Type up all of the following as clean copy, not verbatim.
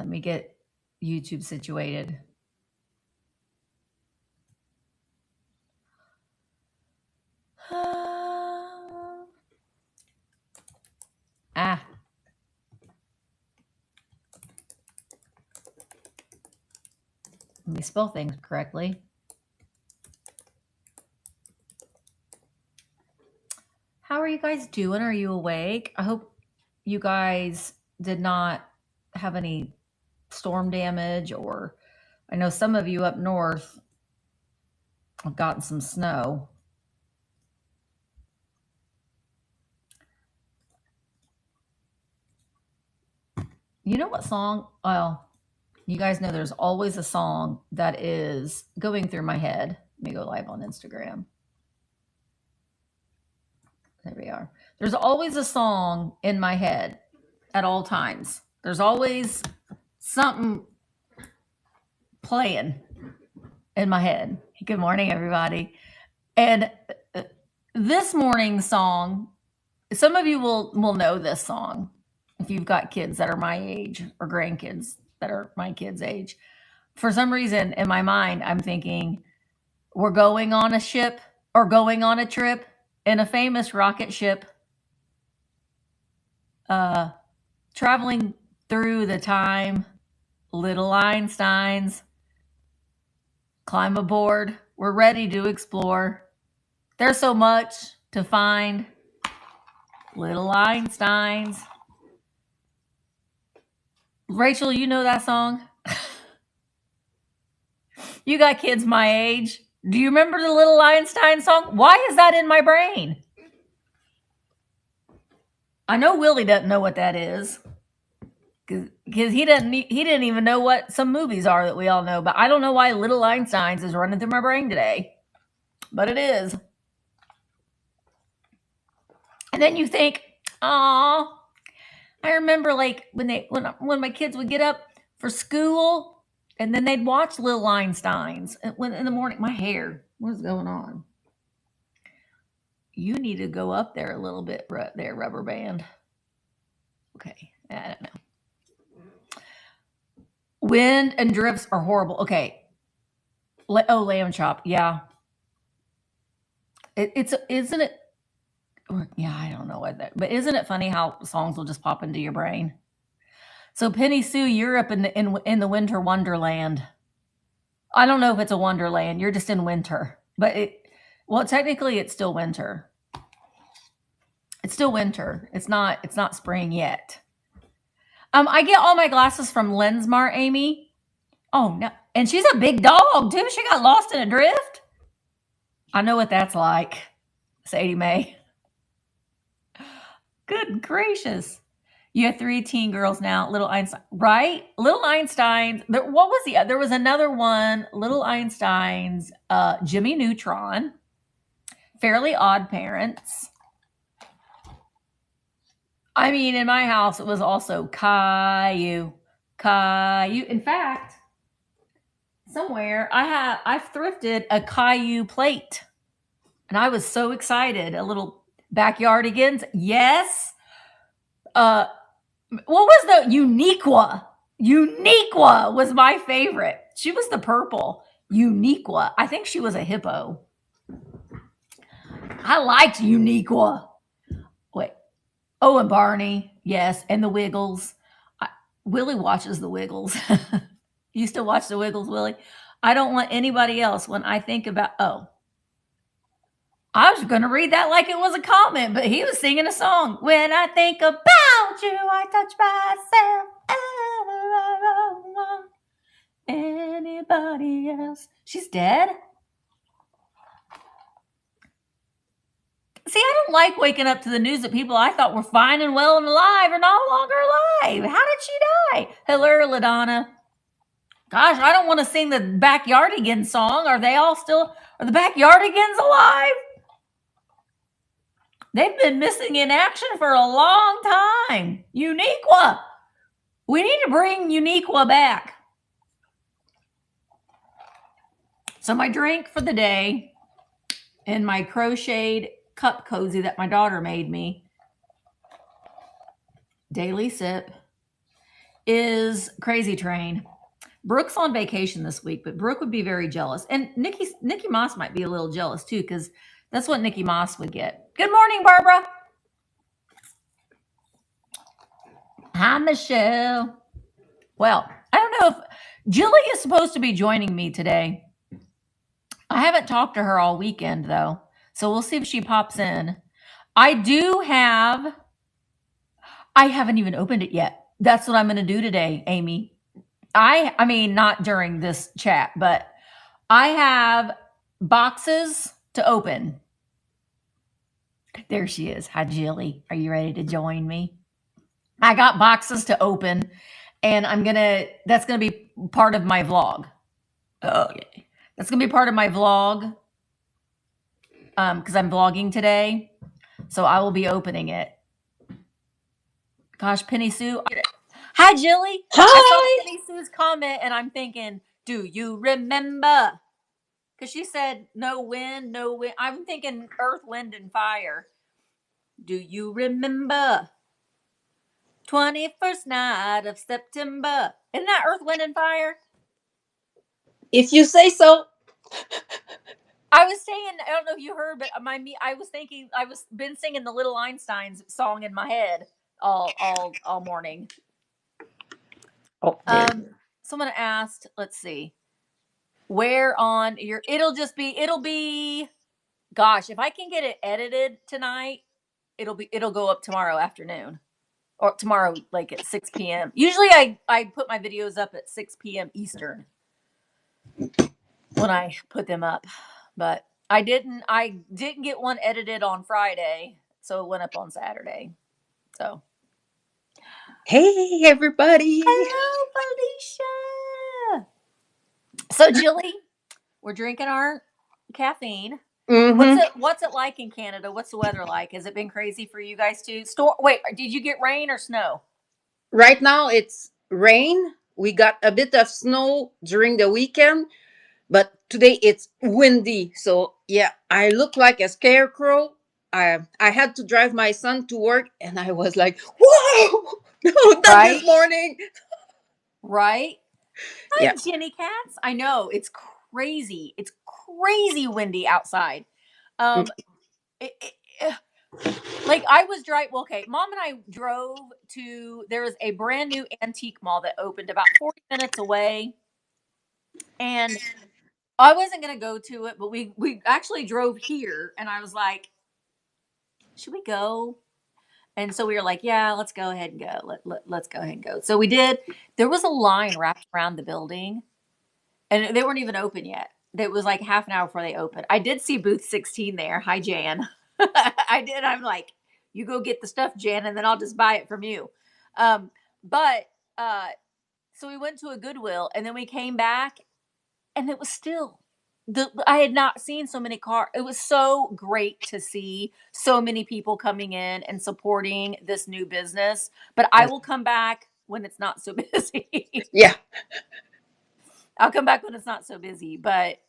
Let me get YouTube situated. Let me spell things correctly. How are you guys doing? Are you awake? I hope you guys did not have any storm damage, or I know some of you up north have gotten some snow. You know what song? Well, you guys know there's always a song that is going through my head. Let me go live on Instagram. There we are. There's always a song in my head at all times. There's always something playing in my head. Good morning, everybody. And this morning's song, some of you will know this song if you've got kids that are my age or grandkids that are my kids' age. For some reason in my mind, I'm thinking we're going on a ship or going on a trip in a famous rocket ship, traveling through the time, little Einsteins, climb aboard. We're ready to explore. There's so much to find, little Einsteins. Rachel, you know that song? You got kids my age. Do you remember the Little Einstein song? Why is that in my brain? I know Willie doesn't know what that is, because he didn't even know what some movies are that we all know. But I don't know why Little Einsteins is running through my brain today, but it is. And then you think, oh, I remember like when my kids would get up for school. And then they'd watch Little Einsteins. When in the morning, my hair, what's going on? You need to go up there a little bit there, rubber band. Okay, I don't know. Wind and drifts are horrible. Okay. Oh, lamb chop. Yeah. Isn't it? Yeah, I don't know what that, but isn't it funny how songs will just pop into your brain? So Penny Sue, you're up in the winter wonderland. I don't know if it's a wonderland. You're just in winter, but technically it's still winter. It's still winter. It's not spring yet. I get all my glasses from Lensmart, Amy. Oh no, and she's a big dog too. She got lost in a drift. I know what that's like, Sadie Mae. Good gracious. You have 3 teen girls now. Little Einstein, right? Little Einsteins. What was there was another one. Little Einsteins, Jimmy Neutron, Fairly Odd Parents. I mean, in my house, it was also Caillou. In fact, somewhere I've thrifted a Caillou plate, and I was so excited. A little backyardigans. Yes. What was the Uniqua? Uniqua was my favorite. She was the purple. Uniqua. I think she was a hippo. I liked Uniqua. Wait. Oh, and Barney. Yes. And the Wiggles. Willie watches the Wiggles. Used to watch the Wiggles, Willie. I don't want anybody else when I think about, I was going to read that like it was a comment, but he was singing a song. When I think about you, I touch myself. I don't want anybody else. She's dead? See, I don't like waking up to the news that people I thought were fine and well and alive are no longer alive. How did she die? Hello, LaDonna. Gosh, I don't want to sing the Backyardigans song. Are the Backyardigans alive? They've been missing in action for a long time. Uniqua. We need to bring Uniqua back. So my drink for the day in my crocheted cup cozy that my daughter made me, daily sip, is Crazy Train. Brooke's on vacation this week, but Brooke would be very jealous. And Nikki Moss might be a little jealous too, because that's what Nikki Moss would get. Good morning, Barbara. Hi, Michelle. Well, I don't know if Djilly is supposed to be joining me today. I haven't talked to her all weekend, though. So we'll see if she pops in. I haven't even opened it yet. That's what I'm going to do today, Amy. I mean, not during this chat, but I have boxes to open. There she is. Hi, Djilly. Are you ready to join me? I got boxes to open, and that's gonna be part of my vlog. Okay. That's gonna be part of my vlog. Because I'm vlogging today. So I will be opening it. Gosh, Penny Sue. Hi, Djilly. Hi. I saw Penny Sue's comment, and I'm thinking, do you remember? Because she said no wind, no wind. I'm thinking earth, wind, and fire. Do you remember? 21st night of September. Isn't that Earth, Wind, and Fire? If you say so. I was saying, I don't know if you heard, but I was thinking, been singing the Little Einsteins song in my head all morning. Oh, someone asked, let's see, where on your, it'll be, gosh, if I can get it edited tonight, it'll go up tomorrow afternoon. Or tomorrow, like at 6 p.m. Usually I put my videos up at 6 p.m. Eastern when I put them up. But I didn't get one edited on Friday, so it went up on Saturday. So hey, everybody. Hello, Felicia. So, Djilly, we're drinking our caffeine. Mm-hmm. What's it like in Canada? What's the weather like? Has it been crazy for you guys too? Wait, did you get rain or snow? Right now it's rain. We got a bit of snow during the weekend, but today it's windy. So yeah, I look like a scarecrow. I had to drive my son to work, and I was like, "Whoa, no, not this morning!" Right? Yeah. Hi, Jenny Cats. I know it's crazy. It's crazy windy outside. Like I was driving. Well, okay, Mom and I drove to. There was a brand new antique mall that opened about 40 minutes away, and I wasn't gonna go to it, but we actually drove here, and I was like, "Should we go?" And so we were like, "Yeah, let's go ahead and go. Let's go ahead and go." So we did. There was a line wrapped around the building, and they weren't even open yet. It was like half an hour before they opened. I did see booth 16 there. Hi, Jan. I did. I'm like, you go get the stuff, Jan, and then I'll just buy it from you. But so we went to a Goodwill, and then we came back, and it was still I had not seen so many cars. It was so great to see so many people coming in and supporting this new business. But I will come back when it's not so busy. Yeah. I'll come back when it's not so busy. But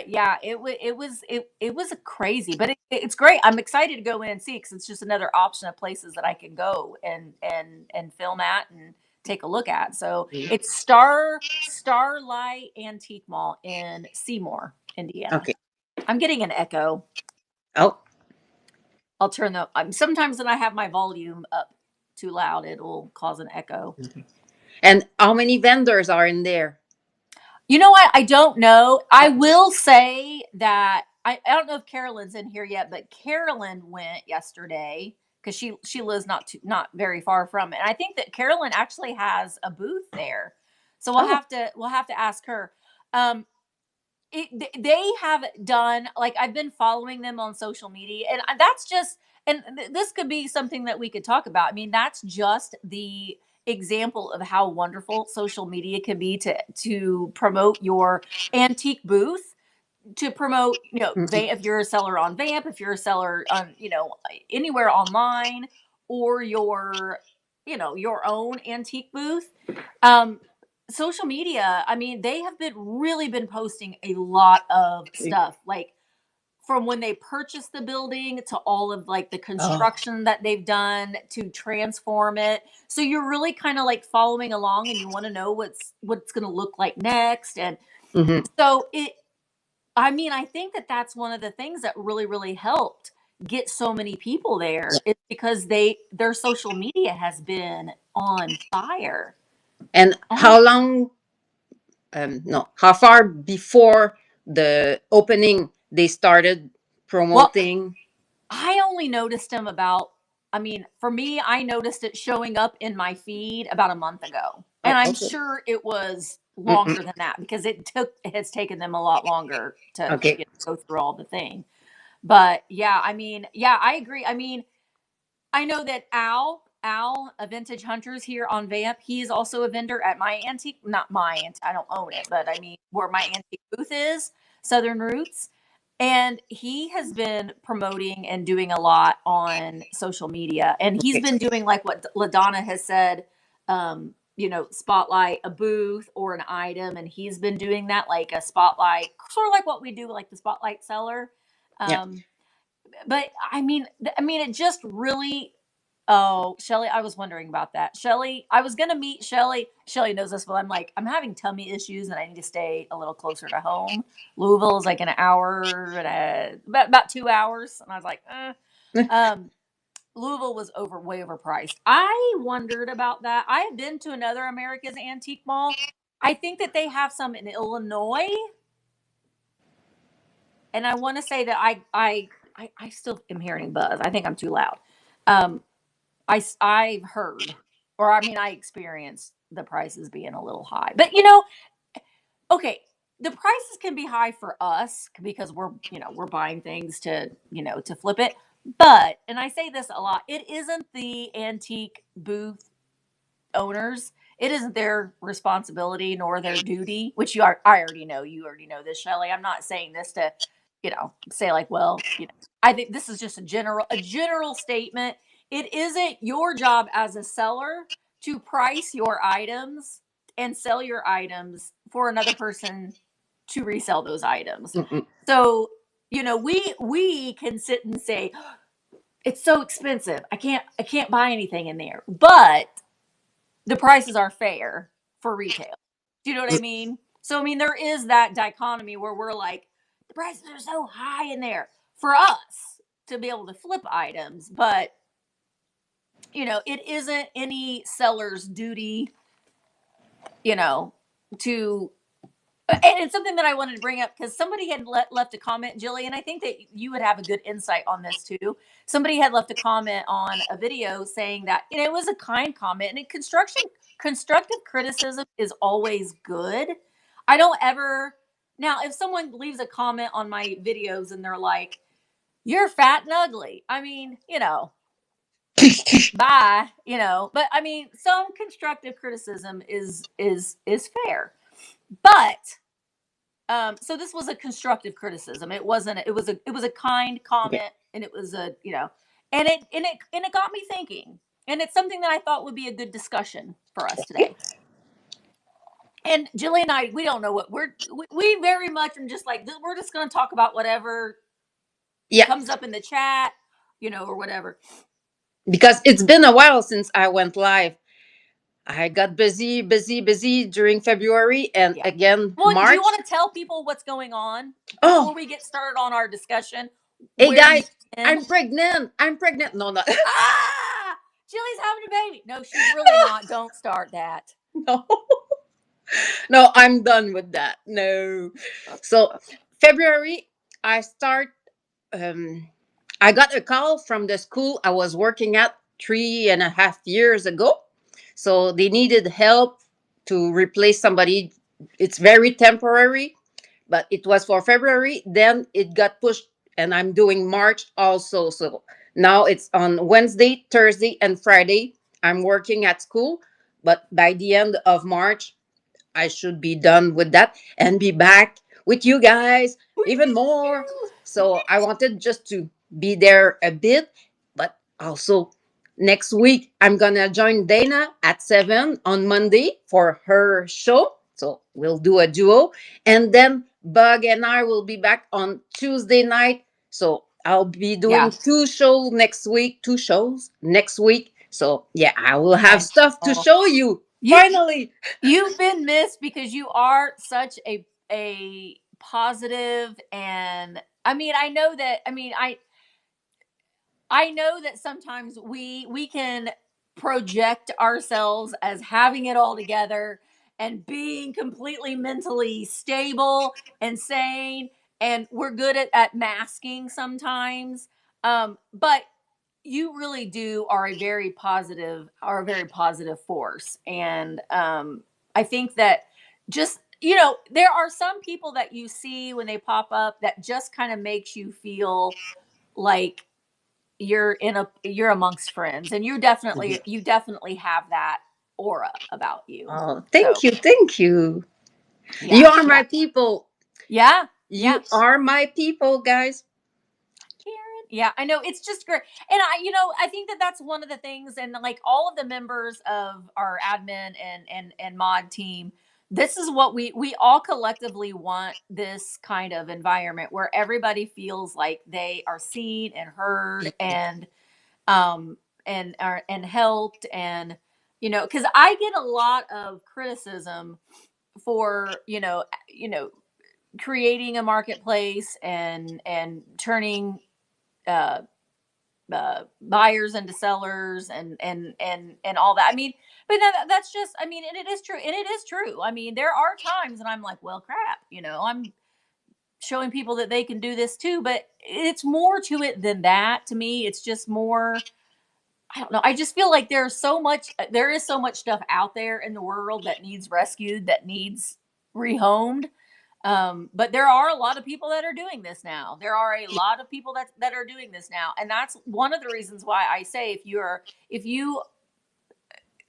yeah, it was a crazy, but it's great. I'm excited to go in and see because it's just another option of places that I can go and film at and take a look at. So it's Starlight Antique Mall in Seymour, Indiana. Okay. I'm getting an echo. Oh. I'll turn sometimes when I have my volume up too loud, it will cause an echo. And how many vendors are in there? You know what? I don't know. I will say that I don't know if Carolyn's in here yet, but Carolyn went yesterday because she lives not very far from it. And I think that Carolyn actually has a booth there, so we'll have to ask her. They have done, like, I've been following them on social media, and that's just, and this could be something that we could talk about. I mean, that's just the example of how wonderful social media can be to promote your antique booth, to promote, if you're a seller on Vamp, if you're a seller on, anywhere online, or your own antique booth. Social media, I mean, they have really been posting a lot of stuff. Like, from when they purchased the building to all of like the Oh. construction that they've done to transform it. So you're really kind of like following along and you want to know what's going to look like next. And Mhm. so I mean, I think that that's one of the things that really, really helped get so many people there is because their social media has been on fire. And On how long? No, how far before the opening they started well, promoting? I only noticed him about, I mean, for me, I noticed it showing up in my feed about a month ago. And Oh, I'm okay. sure it was Mm-mm. longer than that because it has taken them a lot longer to Okay. go through all the thing. But yeah, I mean, yeah, I agree. I mean, I know that Al, a Vintage Hunters here on Vamp, he's also a vendor at my antique, not my antique, I don't own it, but I mean where my antique booth is, Southern Roots. And he has been promoting and doing a lot on social media. And he's Okay. been doing like what LaDonna has said, spotlight a booth or an item. And he's been doing that like a spotlight, sort of like what we do, like the spotlight seller. Yeah. But I mean, it just really. Oh, Shelly, I was wondering about that. Shelly, I was gonna meet Shelly. Shelly knows this, but I'm like, I'm having tummy issues and I need to stay a little closer to home. Louisville is like an hour and about 2 hours, and I was like, um, Louisville was way overpriced. I wondered about that. I have been to another America's Antique Mall. I think that they have some in Illinois, and I want to say that I still am hearing buzz. I think I'm too loud. Um, I've heard, or I mean, I experienced the prices being a little high. But okay, the prices can be high for us because we're buying things to flip it. But and I say this a lot, it isn't the antique booth owners. It isn't their responsibility nor their duty, which I already know. You already know this, Shelley. I'm not saying this to, say like, well, I think this is just a general statement. It isn't your job as a seller to price your items and sell your items for another person to resell those items. Mm-mm. So, we can sit and say, it's so expensive. I can't buy anything in there. But the prices are fair for retail. Do you know what I mean? So I mean there is that dichotomy where we're like the prices are so high in there for us to be able to flip items, but it isn't any seller's duty, you know, to and it's something that I wanted to bring up because somebody had left a comment, Jilly, and I think that you would have a good insight on this too. Somebody had left a comment on a video saying that it was a kind comment, and constructive criticism is always good. I don't ever now if someone leaves a comment on my videos and they're like, "You're fat and ugly," I mean, bye, But I mean, some constructive criticism is fair, but so this was a constructive criticism. It wasn't. It was a kind Okay. comment, and it was and it got me thinking. And it's something that I thought would be a good discussion for us Yeah. today. And Jillian and I, we don't know what we very much are just like we're just going to talk about whatever Yeah. comes up in the chat, or whatever. Because it's been a while since I went live. I got busy, busy, busy during February and Yeah. again Well, do you March. want to tell people what's going on Oh, before we get started on our discussion? hey Where you've guys, been? I'm pregnant. I'm pregnant. No, no, Ah, Jilly's having a baby. No, she's really not. Don't start that. no, no. I'm done with that. No. So Okay. February, I start. Um, I got a call from the school I was working at 3.5 years ago. So they needed help to replace somebody. It's very temporary, but it was for February. Then it got pushed, and I'm doing March also. So now it's on Wednesday, Thursday, and Friday. I'm working at school, but by the end of March, I should be done with that and be back with you guys even more. So I wanted just to be there a bit, but also next week I'm gonna join Dana at 7 on Monday for her show. So we'll do a duo. And then Bug and I will be back on Tuesday night So I'll be doing Yeah. two shows next week. So yeah, I will have I stuff to know. show you. You Finally. you've been missed because you are such a positive, and I mean, I know that sometimes we can project ourselves as having it all together and being completely mentally stable and sane, and we're good at masking sometimes. But you really do are a very positive force, and I think that just there are some people that you see when they pop up that just kind of makes you feel like you're amongst friends, and you definitely have that aura about you. Oh, thank So you, thank you. You yeah, are yeah, my people. yeah, yeah. You are my people, guys. Karen. Yeah, I know, it's just great. And I think that that's one of the things, and like all of the members of our admin and mod team, this is what we all collectively want, this kind of environment where everybody feels like they are seen and heard, um and helped, and because I get a lot of criticism for creating a marketplace and turning uh buyers into sellers, and all that. I mean, but that's just, I mean, and it is true, I mean, there are times and I'm like, well, crap, I'm showing people that they can do this too, but it's more to it than that. To me, it's just more, I don't know. I just feel like there is so much stuff out there in the world that needs rescued, that needs rehomed. But there are a lot of people that are doing this now. There are a lot of people that are doing this now, and that's one of the reasons why I say, if you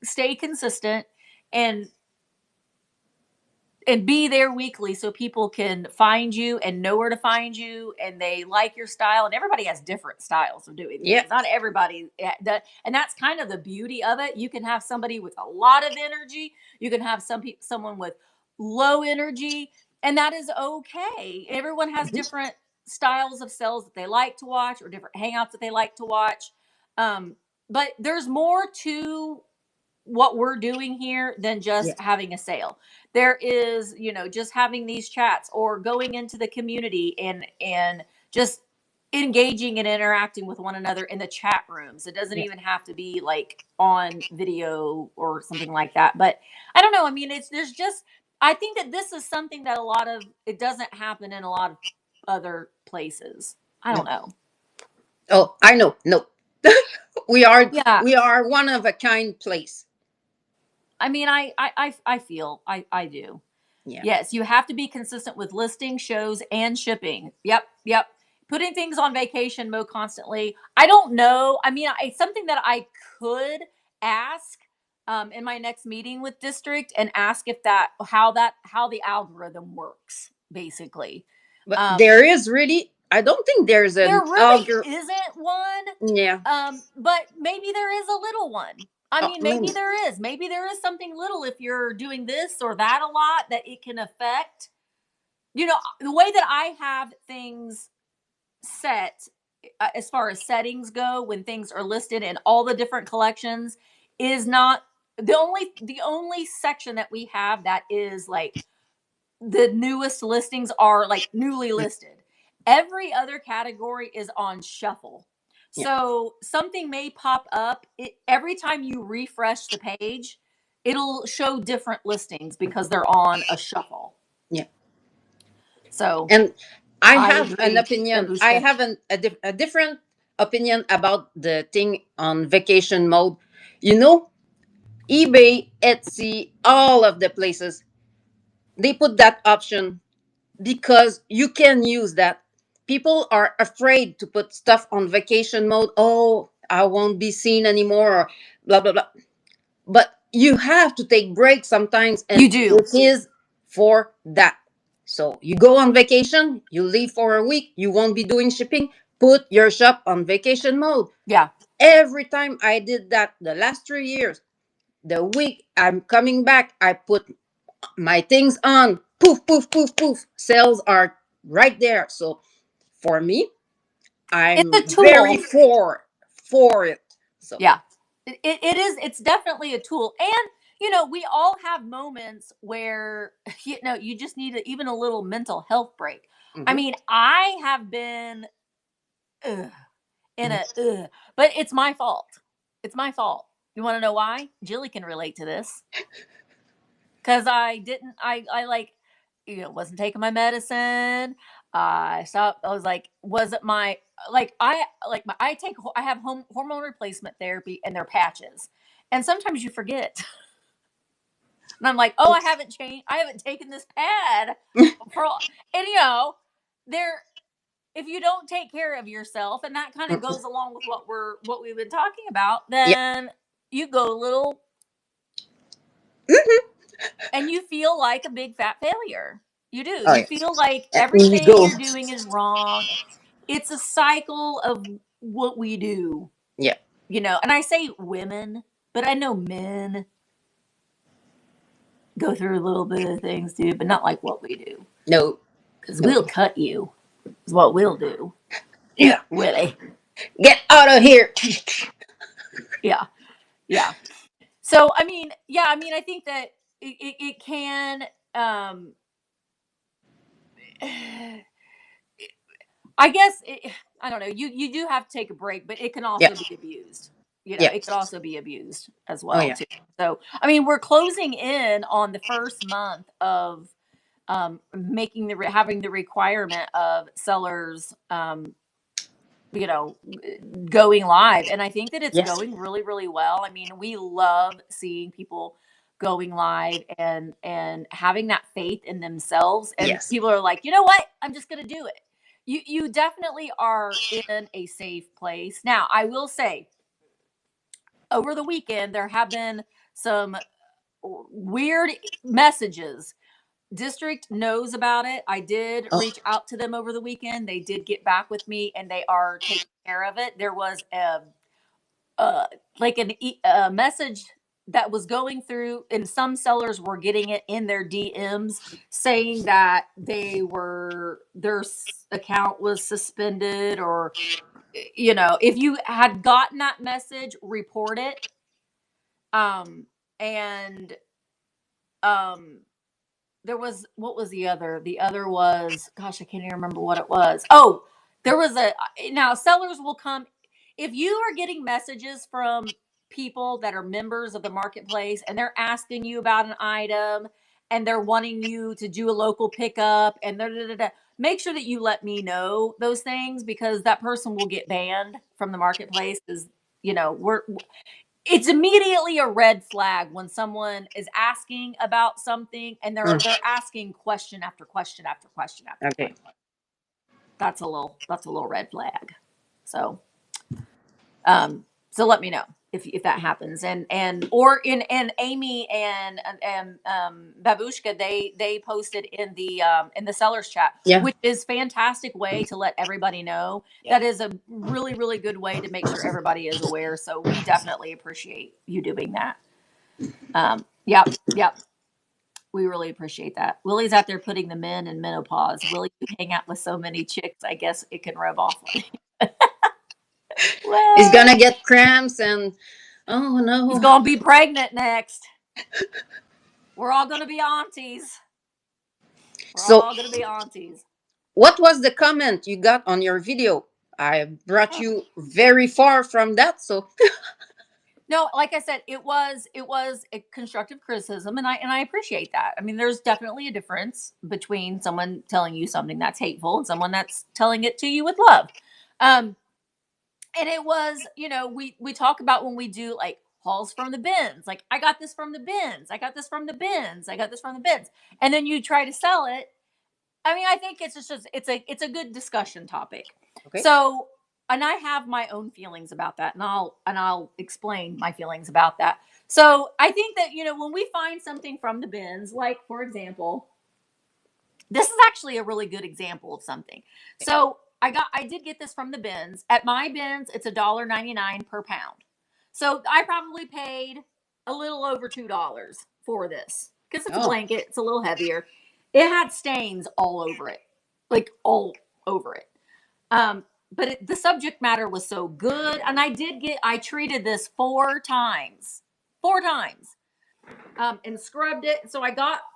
stay consistent and be there weekly, so people can find you and know where to find you, and they like your style, and everybody has different styles of doing Yeah. things. Not everybody and that's kind of the beauty of it. You can have somebody with a lot of energy, you can have someone with low energy, and that is okay. Everyone has Mhm. different styles of sales that they like to watch, or different hangouts that they like to watch. um, but there's more to what we're doing here than Yeah. just having a sale. There is, just having these chats, or going into the community and just engaging and interacting with one another in the chat rooms. It doesn't Yeah. even have to be like on video or something like that. But I don't know. I mean, I think that this is something that it doesn't happen in a lot of other places. I don't No. know. Oh, I know. No. we are Yeah. we are one of a kind place. I mean, I feel I do. Yeah. Yes, you have to be consistent with listing, shows, and shipping. Yep, yep. Putting things on vacation mode constantly. I don't know. I mean, it's something that I could ask in my next meeting with district, and ask if how the algorithm works, basically. But Um, there is really, I don't think there's there an really algorithm. isn't one, Yeah. but maybe there is a little one. I Oh, mean, maybe. maybe there is something little, if you're doing this or that a lot, that it can affect. The way that I have things set, as far as settings go, when things are listed in all the different collections, is not the only section that we have that is like the newest listings are like newly listed. Every other category is on shuffle. Yeah. So something may pop up. Every time you refresh the page, it'll show different listings because they're on a shuffle. Yeah. So And I I have an agree, opinion. I Abushka. have a different opinion about the thing on vacation mode. You know, eBay, Etsy, all of the places, they put that option because you can use that. People are afraid to put stuff on vacation mode. Oh, I won't be seen anymore, or blah, blah, blah. But you have to take breaks sometimes, You and do. it is for that. So you go on vacation, you leave for a week, you won't be doing shipping, put your shop on vacation mode. Yeah. Every time I did that the last 3 years, the week I'm coming back, I put my things on. Poof, poof, poof, poof. Sales are right there. So for me, I'm It's a very tool. for it. So Yeah. It is. It's definitely a tool. And, we all have moments where, you just need even a little mental health break. I mhm, mean, I have been ugh, in mhm. but it's my fault. It's my fault. You want to know why? Jilly can relate to this. Because I didn't, I like, wasn't taking my medicine. I stopped. I was like, was it my, I have hormone replacement therapy and they're patches. And sometimes you forget. And I'm like, oh, I haven't changed. I haven't taken this pad for, and there, if you don't take care of yourself, and that kind of goes along with what we've been talking about, Yeah. then you go a little, Mhm. and you feel like a big fat failure. You do. Oh You yeah. feel like And we everything go. you're doing is wrong. It's a cycle of what we do, Yeah. and I say women, but I know men go through a little bit of things too, but not like what we do. No. Because No. we'll cut you, is what we'll do. Yeah. Willie. Get out of here. Yeah. Yeah. So, I mean, yeah, I think that it can, um, I guess I don't know. You do have to take a break, but it can Yeah. also be abused. Yeah. It could also be abused as Oh well yeah. too. So, I mean, we're closing in on the first month of making having the requirement of sellers, you know, going live, and I think that it's Yes. going really, really well. I mean, we love seeing people going live and having that faith in themselves, and Yes. people are like, you know what, I'm just going to do it. You definitely are in a safe place. Now, I will say, over the weekend there have been some weird messages. District knows about it. I did Oh. reach out to them over the weekend. They did get back with me and they are taking care of it. There was uh like a message that was going through, and some sellers were getting it in their DMs saying that their account was suspended, or if you had gotten that message, report it. And um there was, what was the other was, gosh, I can't even remember what it was. Oh, there was now sellers will come if you are getting messages from people that are members of the marketplace and they're asking you about an item and they're wanting you to do a local pickup and make sure that you let me know those things, because that person will get banned from the marketplace. Because we're it's immediately a red flag when someone is asking about something and they're asking question after question after question after Okay. question. That's a little red flag. So so let me know if that happens. And or and Amy and Babushka, they posted in the sellers chat, Yeah. which is fantastic way to let everybody know. Yeah. That is a really, really good way to make sure everybody is aware. So we definitely appreciate you doing that. Yep, yep. We really appreciate that. Willie's out there putting the men in menopause. Willie, you hang out with so many chicks, I guess it can rub off on you. He's Well, gonna get cramps and oh he's no. gonna be pregnant next. We're all gonna be aunties. We're So all gonna be aunties. what was the comment you got on your video? I brought you very far from that, so No, like I said, it was a constructive criticism, and I appreciate that. I mean, there's definitely a difference between someone telling you something that's hateful and someone that's telling it to you with love. Um, and it was, we talk about when we do like hauls from the bins, like I got this from the bins, I got this from the bins, I got this from the bins, and then you try to sell it. I mean, I think it's a good discussion topic. okay. So, and I have my own feelings about that, and I'll explain my feelings about that. So, I think that when we find something from the bins, like for example, this is actually a really good example of something. So, I did get this from the bins. At my bins, it's $1.99 per pound. So, I probably paid a little over $2 for this because it's a Oh. blanket. It's a little heavier. It had stains all over it, like all over it. but the subject matter was so good, and I treated this 4 times, 4 times, and scrubbed it. So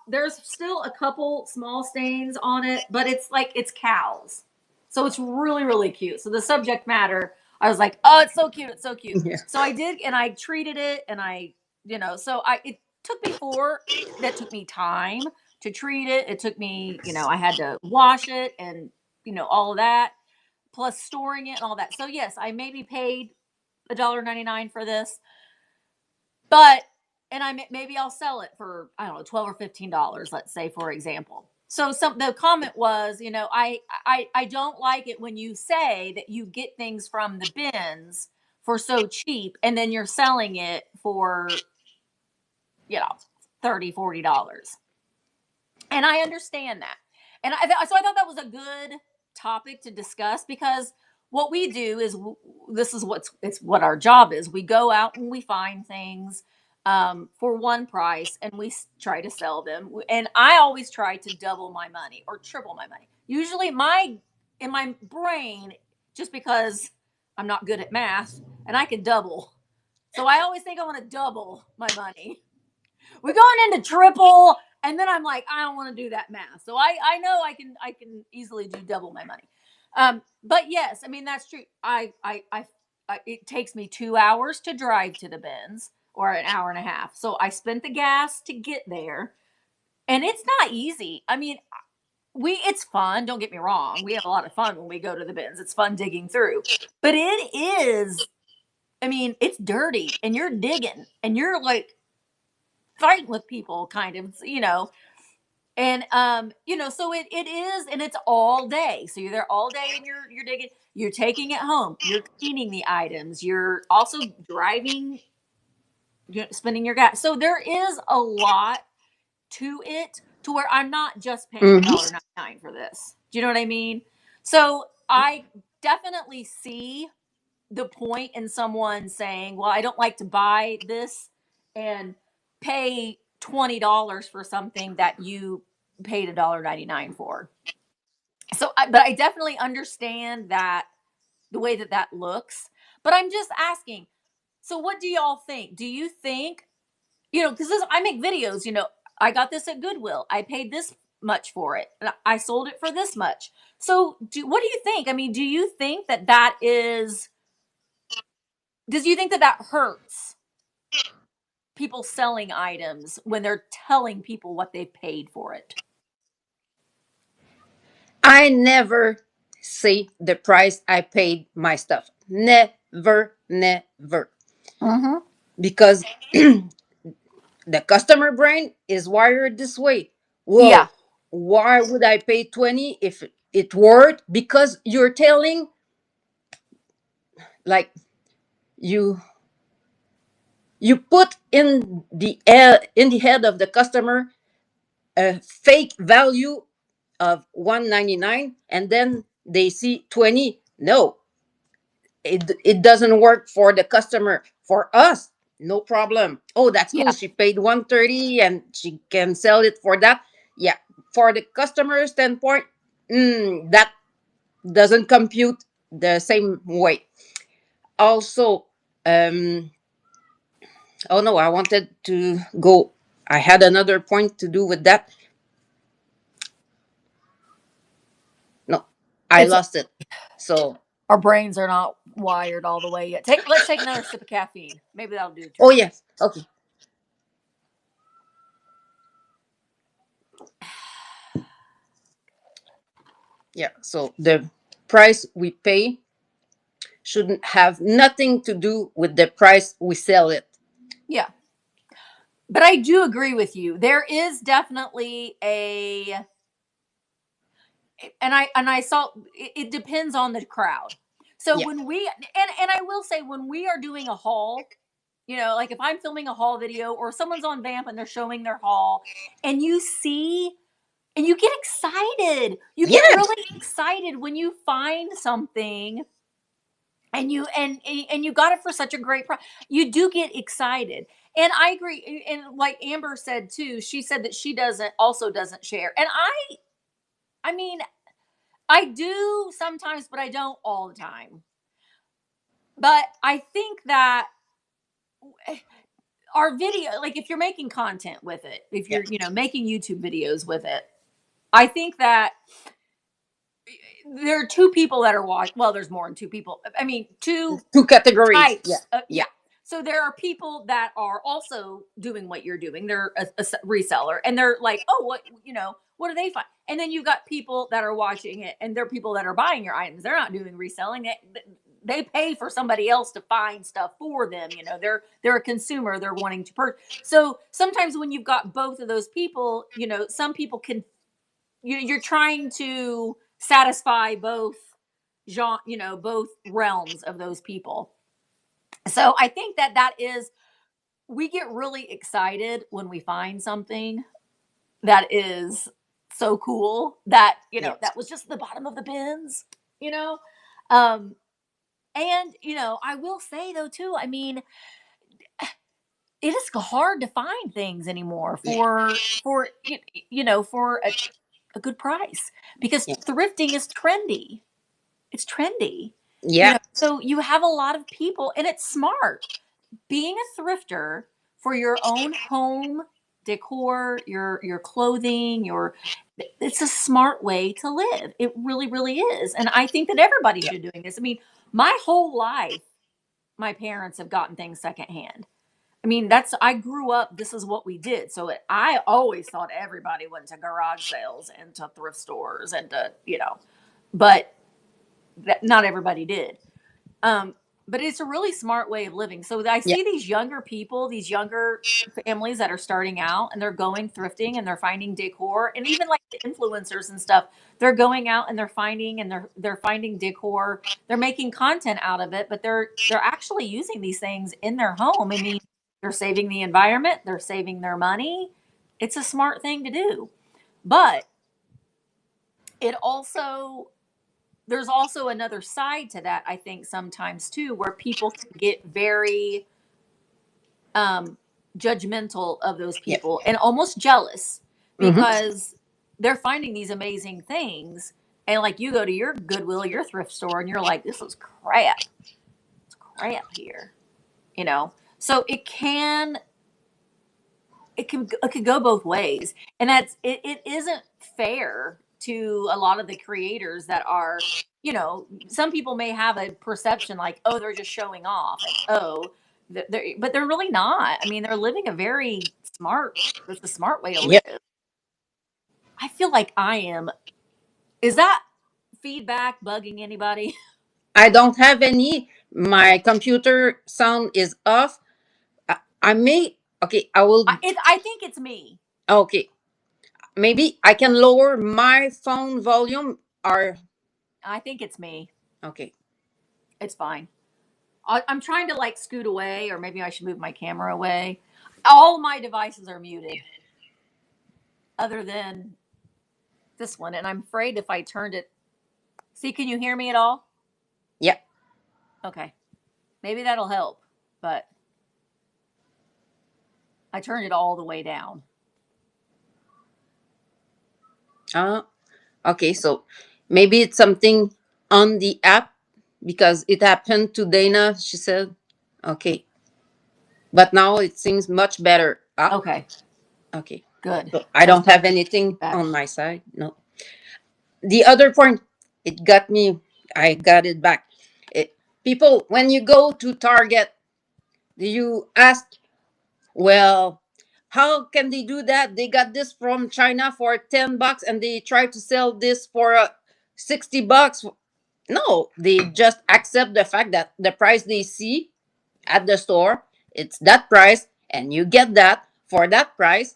there's still a couple small stains on it, but it's like it's cows, so it's really really cute. So the subject matter, I was like, oh, it's so cute, it's so cute. Yeah. So I did, and I treated it, and so it took me that took me time to treat it. It took me, I had to wash it and all of that, plus storing it and all that. So yes, I maybe paid $1.99 for this, but maybe I'll sell it for, I don't know, $12 or $15, let's say, for example. So the comment was, I don't like it when you say that you get things from the bins for so cheap and then you're selling it for, you know, $30, $40. And I understand that. And so I thought that was a good topic to discuss, because what we do is it's what our job is. We go out and we find things for one price, and we try to sell them. And I always try to double my money or triple my money. Usually, in my brain, just because I'm not good at math and I can double, so I always think I want to double my money. We're going into triple, and then I'm like, I don't want to do that math. So I know I can easily do double my money. But yes, I mean that's true. It takes me 2 hours to drive to the bins, or an hour and a half. So I spent the gas to get there, and it's not easy. I mean, it's fun. Don't get me wrong. We have a lot of fun when we go to the bins. It's fun digging through, but it is. I mean, it's dirty, and you're digging, and you're like fighting with people, kind of, and so it is, and it's all day. So you're there all day, and you're digging, you're taking it home, you're cleaning the items, you're also driving, spending your gas. So there is a lot to it, to where I'm not just paying Mhm. $1.99 for this. Do you know what I mean? So I definitely see the point in someone saying, well, I don't like to buy this and pay $20 for something that you paid $1.99 for. So, but I definitely understand that, the way that looks. But I'm just asking, so what do y'all think? Do you think, because I make videos, I got this at Goodwill, I paid this much for it, and I sold it for this much. So, what do you think? I mean, do you think that is, does you think that hurts people selling items when they're telling people what they paid for it? I never say the price I paid my stuff. Never, never. Mm-hmm. Because the customer brain is wired this way. Yeah. Whoa, why would I pay 20 if it worked? Because you're telling, like, you you put in the head of the customer a fake value of 199, and then they see 20. No, it doesn't work for the customer. For us, no problem. Oh, that's cool, Yeah. she paid 130 and she can sell it for that. Yeah, for the customer standpoint, that doesn't compute the same way. Also, oh no, I wanted to go, I had another point to do with that. No, I It's lost it. So, Our brains are not wired all the way yet. Let's take another sip of caffeine. Maybe that'll do the oh trick. yes, okay. Yeah, so the price we pay shouldn't have nothing to do with the price we sell it. Yeah. But I do agree with you. There is definitely a, and I saw it depends on the crowd. So Yeah. when and I will say, when we are doing a haul, like if I'm filming a haul video, or someone's on Vamp and they're showing their haul, and you see, and you get excited. You get Yeah. really excited when you find something, and you got it for such a great price. You do get excited. And I agree. And like Amber said too, she said that she doesn't share. And I mean, I do sometimes, but I don't all the time. But I think that our video, like if you're making content with it, if Yeah. you're, making YouTube videos with it, I think that there are two people that are watching. Well, there's more than two people. I mean, two Two categories. Yeah. types. Yeah. Yeah. So there are people that are also doing what you're doing. They're a reseller, and they're like, oh, what do they find? And then you've got people that are watching it, and they're people that are buying your items. They're not doing reselling. They pay for somebody else to find stuff for them. They're a consumer. They're wanting to purchase. So sometimes when you've got both of those people, some people can, you're trying to satisfy both genre, both realms of those people. So I think that is, we get really excited when we find something that is so cool that, Yeah. that was just the bottom of the bins, you know? Um, and, I will say though, too, I mean, it is hard to find things anymore Yeah. for a good price, because Yeah. thrifting is trendy. It's trendy. Yeah. So you have a lot of people, and it's smart. Being a thrifter for your own home decor, your clothing, it's a smart way to live. It really, really is. And I think that everybody Yeah. should be doing this. I mean, my whole life, my parents have gotten things secondhand. I mean, I grew up, this is what we did. So I always thought everybody went to garage sales and to thrift stores and but not everybody did. Um, but it's a really smart way of living. So I Yeah. see these younger people, these younger families that are starting out, and they're going thrifting and they're finding decor, and even like the influencers and stuff, they're going out and they're finding decor. They're making content out of it, but they're actually using these things in their home. I mean, they're saving the environment, they're saving their money. It's a smart thing to do. But it also there's also another side to that, I think, sometimes too, where people can get very um judgmental of those Yeah. people and almost jealous, Mm-hmm. because they're finding these amazing things, and like you go to your Goodwill, your thrift store, and you're like, this is crap. It's crap here. So it can go both ways, and it isn't fair to a lot of the creators that are, some people may have a perception like, oh, they're just showing off, and oh, but they're really not. I mean, they're living a very smart it's a smart way to Yeah. live. I feel like I am. Is that feedback bugging anybody? I don't have any. My computer sound is off. I may. Okay. I will. I think it's me. Okay. Maybe I can lower my phone volume. Or I think it's me. okay. It's fine. I'm trying to like scoot away, or maybe I should move my camera away. All my devices are muted, other than this one, and I'm afraid if I turned it. See, can you hear me at all? Yeah. Okay, maybe that'll help. But I turned it all the way down. Uh, okay. So maybe it's something on the app because it happened to Dana. She said, okay, but now it seems much better. Ah. Okay, Okay. good. So I Because don't have anything that. on my side. No. The other point, it got me. I got it back. People, when you go to Target, do you ask, well, how can they do that? They got this from China for $10 and they try to sell this for $60. No, they just accept the fact that the price they see at the store, it's that price, and you get that for that price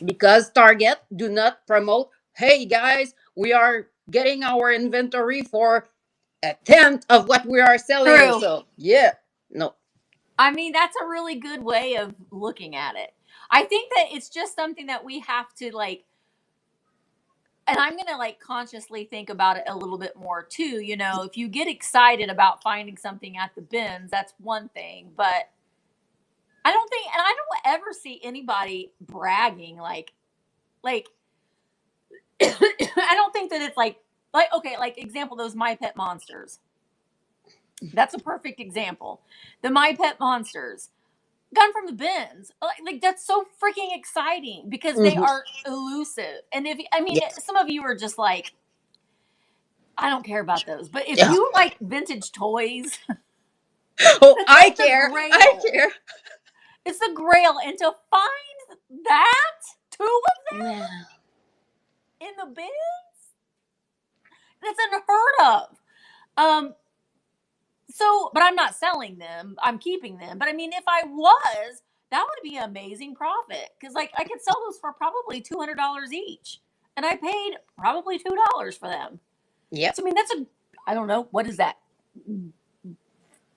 because Target do not promote, hey guys, we are getting our inventory for a tenth of what we are selling. True. So yeah, no. I mean, that's a really good way of looking at it. I think that it's just something that we have to like, and I'm going to like consciously think about it a little bit more too. If you get excited about finding something at the bins, that's one thing, but I don't think, and I don't ever see anybody bragging like, I don't think that it's like like, okay, like example, those My Pet Monsters. That's a perfect example. The My Pet Monsters, Gone from the Bins. Like that's so freaking exciting because they Mhm. are elusive. And if I mean, Yes. some of you are just like, I don't care about those. But if Yeah. you like vintage toys, Oh, that's I like the care. I grail. care. It's the grail. And to find that, two of Yeah. them in the bin, that's unheard of. Um, so, but I'm not selling them. I'm keeping them. But I mean, if I was, that would be amazing profit because, like, I could sell those for probably $200 each, and I paid probably $2 for them. Yep. So, I mean, that's a, I don't know, what is that?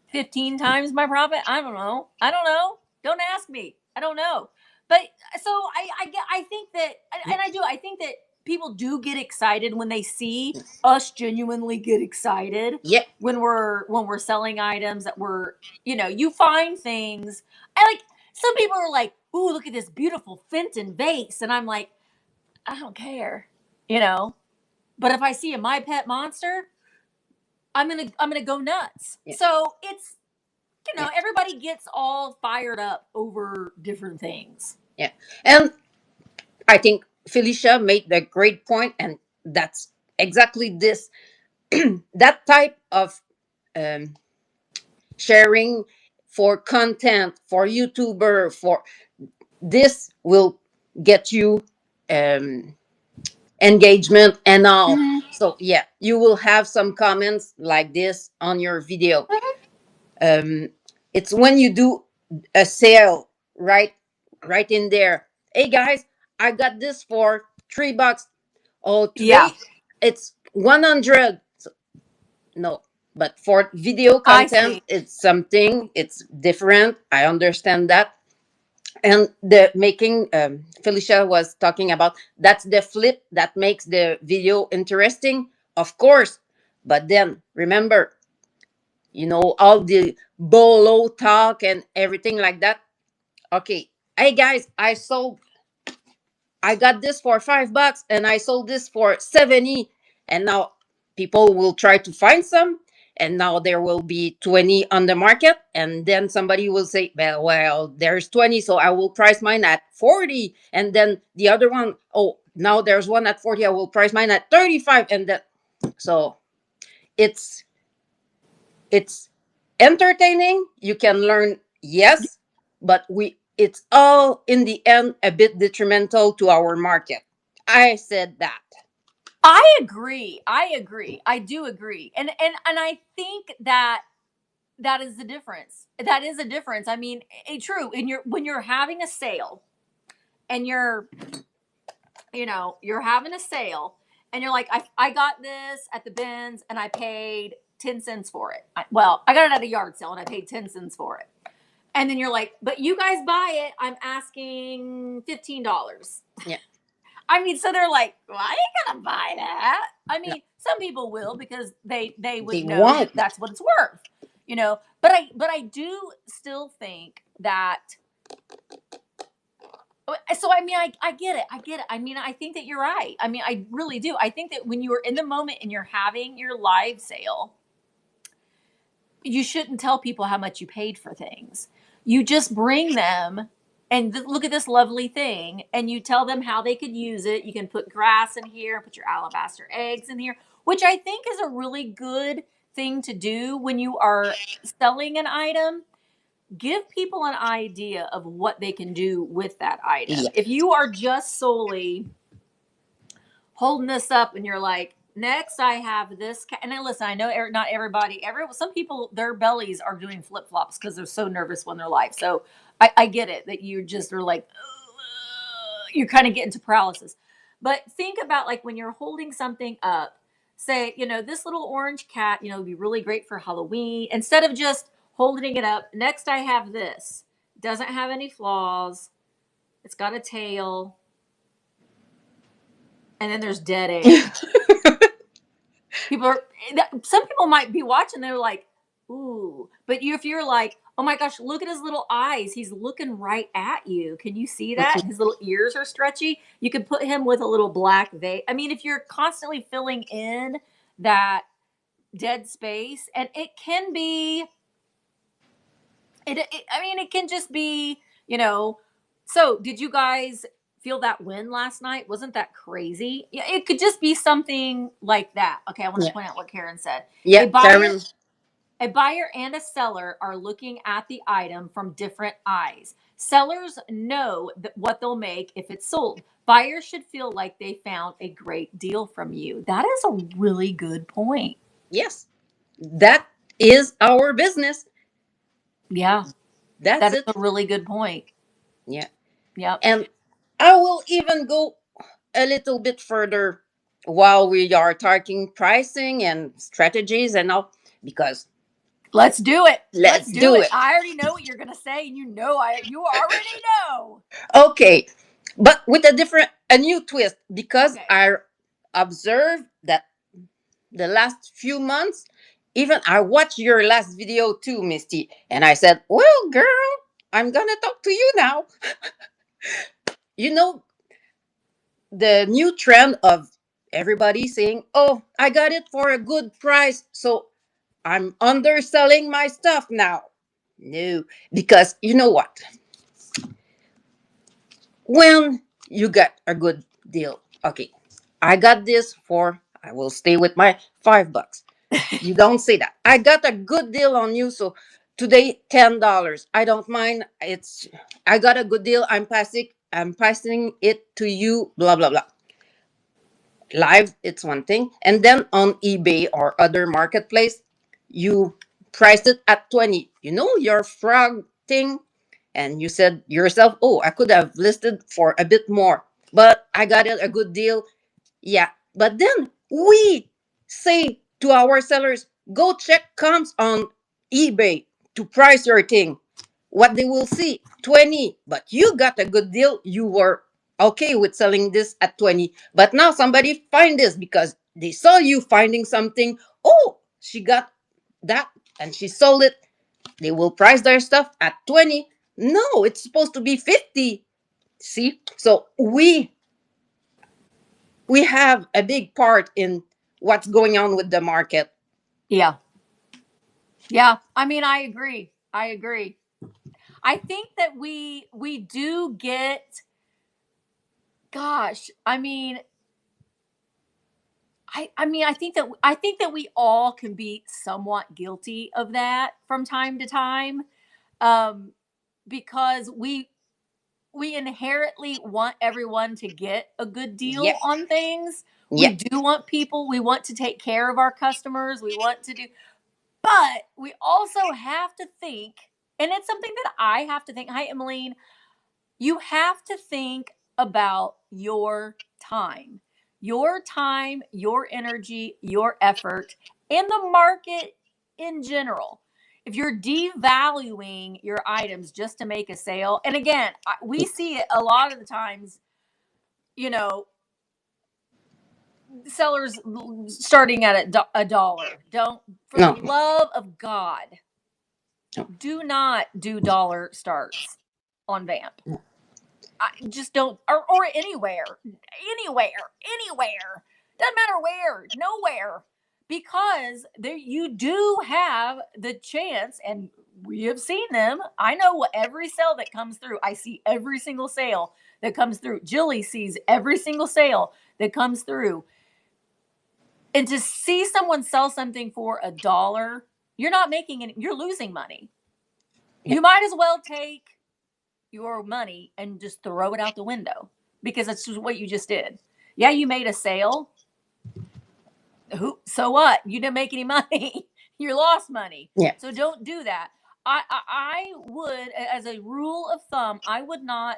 15 times my profit? I don't know. I don't know. Don't ask me. I don't know. But so I think that, and I do, I think that people do get excited when they see us genuinely get excited Yep. when we're selling items that we're, you find things. I like, some people are like, ooh, look at this beautiful Fenton vase. And I'm like, I don't care, you know. But if I see a My Pet Monster, I'm gonna go nuts. Yeah. So it's, Yeah. everybody gets all fired up over different things. Yeah. And I think Felicia made a great point, and that's exactly this that type of um, sharing for content for YouTuber for this will get you um, engagement and all. Mm-hmm. So yeah, you will have some comments like this on your video. Um, it's when you do a sale, right in there. Hey guys, I got this for $3. Oh, Yeah, today it's 100. So, no, but for video I content, see. it's something. It's different. I understand that. And the making Felicia was talking about, that's the flip that makes the video interesting, of course. But then remember, all the bolo talk and everything like that. Okay, hey guys, I got this for $5 and I sold this for 70. And now people will try to find some. And now there will be 20 on the market. And then somebody will say, well, there's 20. So I will price mine at 40. And then the other one, oh, now there's one at 40. I will price mine at 35. And then, so it's, it's entertaining. You can learn, yes, but it's all in the end a bit detrimental to our market. I said that. I agree. I agree. I do agree. And I think that that is the difference. That is a difference. I mean, true. When you're having a sale and you're having a sale and you're like, I got this at the bins and I paid 10 cents for it. I got it at a yard sale and I paid 10 cents for it. And then you're like, but you guys buy it, I'm asking $15. Yeah, I mean, so they're like, well, I ain't gonna buy that. I mean, some people will because they they would know that want. that's what it's worth, But I do still think that. So I mean, I get it. I get it. I mean, I think that you're right. I mean, I really do. I think that when you are in the moment and you're having your live sale, you shouldn't tell people how much you paid for things. You just bring them and look at this lovely thing, and you tell them how they could use it. You can put grass in here, put your alabaster eggs in here, which I think is a really good thing to do when you are selling an item. Give people an idea of what they can do with that item. Yeah. If you are just solely holding this up and you're like, next I have this and then listen, I know not everybody, some people, their bellies are doing flip-flops because they're so nervous when they're live. So I get it that you just are like, you're kind of getting to paralysis. But think about like when you're holding something up, say, this little orange cat, would be really great for Halloween. Instead of just holding it up, next I have this. Doesn't have any flaws. It's got a tail. And then there's dead air. People are, some people might be watching, they're like, ooh. But if you're like, Oh my gosh, look at his little eyes. He's looking right at you. Can you see that? His little ears are stretchy. You could put him with a little black veil. I mean, if you're constantly filling in that dead space, and it can be, I mean, it can just be, you know. So, did you guys feel that win last night? Wasn't that crazy? Yeah, it could just be something like that. Okay, I want to Yeah. point out what Karen said. Yeah, A buyer Karen. a buyer and a seller are looking at the item from different eyes. Sellers know what they'll make if it's sold. Buyers should feel like they found a great deal from you. That is a really good point. Yes, that is our business. Yeah, That's that is it. a really good point. Yeah. Yep. And I will even go a little bit further while we are talking pricing and strategies and all, because Let's do it. Let's let's do do it. it. I already know what you're gonna say, and you already know. Okay. But with a new twist, because Okay. I observed that the last few months, even I watched your last video too, Misty, and I said, well, girl, I'm gonna talk to you now. You know, the new trend of everybody saying, oh, I got it for a good price, so I'm underselling my stuff now. No, because you know what? When you got a good deal, okay, I got this for, I will stay with my $5. You don't say that. I got a good deal on you, so today $10. I don't mind. I got a good deal. I'm passing it to you. Blah blah blah. Live, it's one thing, and then on eBay or other marketplace, you priced it at 20. You know your frog thing, and you said yourself, oh, I could have listed for a bit more, but I got it a good deal. Yeah, but then we say to our sellers, go check comps on eBay to price your thing. What they will see, 20, but you got a good deal. You were okay with selling this at 20. But now somebody find this because they saw you finding something. Oh, she got that and she sold it. They will price their stuff at 20. No, it's supposed to be 50. See? So we have a big part in what's going on with the market. Yeah. Yeah. I mean, I agree. I agree. I think that we do get, gosh, I mean, I think that we all can be somewhat guilty of that from time to time. Um because we inherently want everyone to get a good Yep. deal on things. We Yep. do want people, we want to take care of our customers, we want to do, but we also have to think, and it's something that I have to think. Hi, Emmeline. You have to think about your time, your energy, your effort, and the market in general. If you're devaluing your items just to make a sale, and again, we see it a lot of the times, you know, sellers starting at a dollar. Don't, for the No. love of God, No. do not do dollar starts on Vamp. I just don't, or anywhere. Doesn't matter where, nowhere, because there you do have the chance, and we have seen them. I know what every sale that comes through. I see every single sale that comes through. Djilly sees every single sale that comes through, and to see someone sell something for a dollar, you're not making any. You're losing money. Yeah. You might as well take your money and just throw it out the window, because that's just what you just did. Yeah, you made a sale. So what? You didn't make any money. You lost money. Yeah. So don't do that. I would, as a rule of thumb, I would not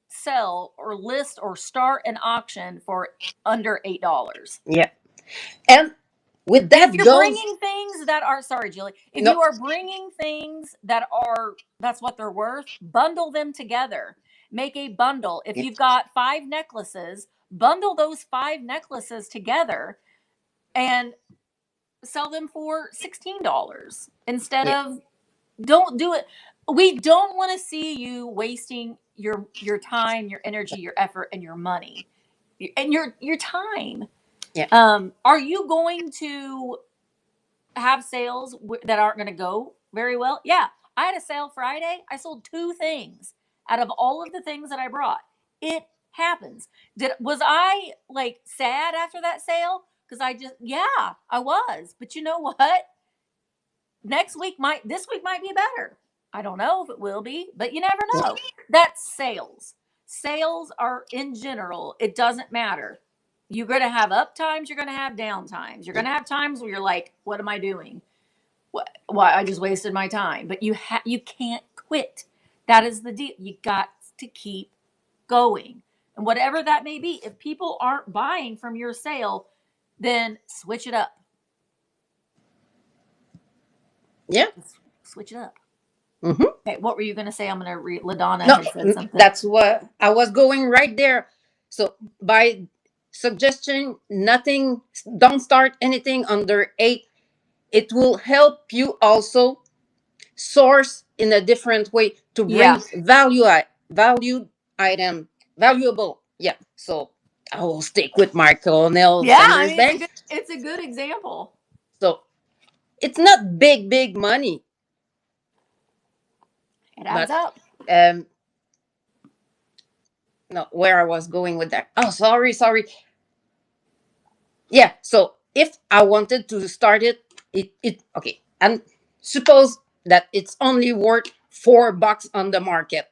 sell or list or start an auction for under $8. Yeah. And with And if that you're goes, bringing things that are, sorry, Julie, if no. you are bringing things that are, that's what they're worth, bundle them together. Make a bundle. If Yeah. you've got 5 necklaces, bundle those 5 necklaces together and sell them for $16 instead Yeah. of Don't do it. We don't want to see you wasting your time, your energy, your effort, and your money, and your time. Yeah. Are you going to have sales that aren't going to go very well? Yeah, I had a sale Friday. I sold two things out of all of the things that I brought. It happens. Was I like sad after that sale? Because yeah, I was. But you know what? This week might be better. I don't know if it will be, but you never Yeah. know. That's sales. Sales are in general, it doesn't matter. You're going to have up times, you're going to have down times. You're going to have times where you're like, what am I doing? Why I just wasted my time. But you can't quit. That is the deal. You got to keep going. And whatever that may be, if people aren't buying from your sale, then switch it up. Yeah. Switch it up. Hmm. Okay, what were you going to say? I'm going to read. LaDonna No, had said something. that's what I was going right there. So by suggestion, nothing, don't start anything under 8. It will help you also source in a different way to Yeah. bring valued item, valuable. Yeah. So I will stick with my Colonel Yeah, I Sanders mean Bank. it's a good example. So it's not big money, It adds but up. um, no, where I was going with that. Oh, sorry. Yeah. So if I wanted to start it okay. And suppose that it's only worth $4 on the market.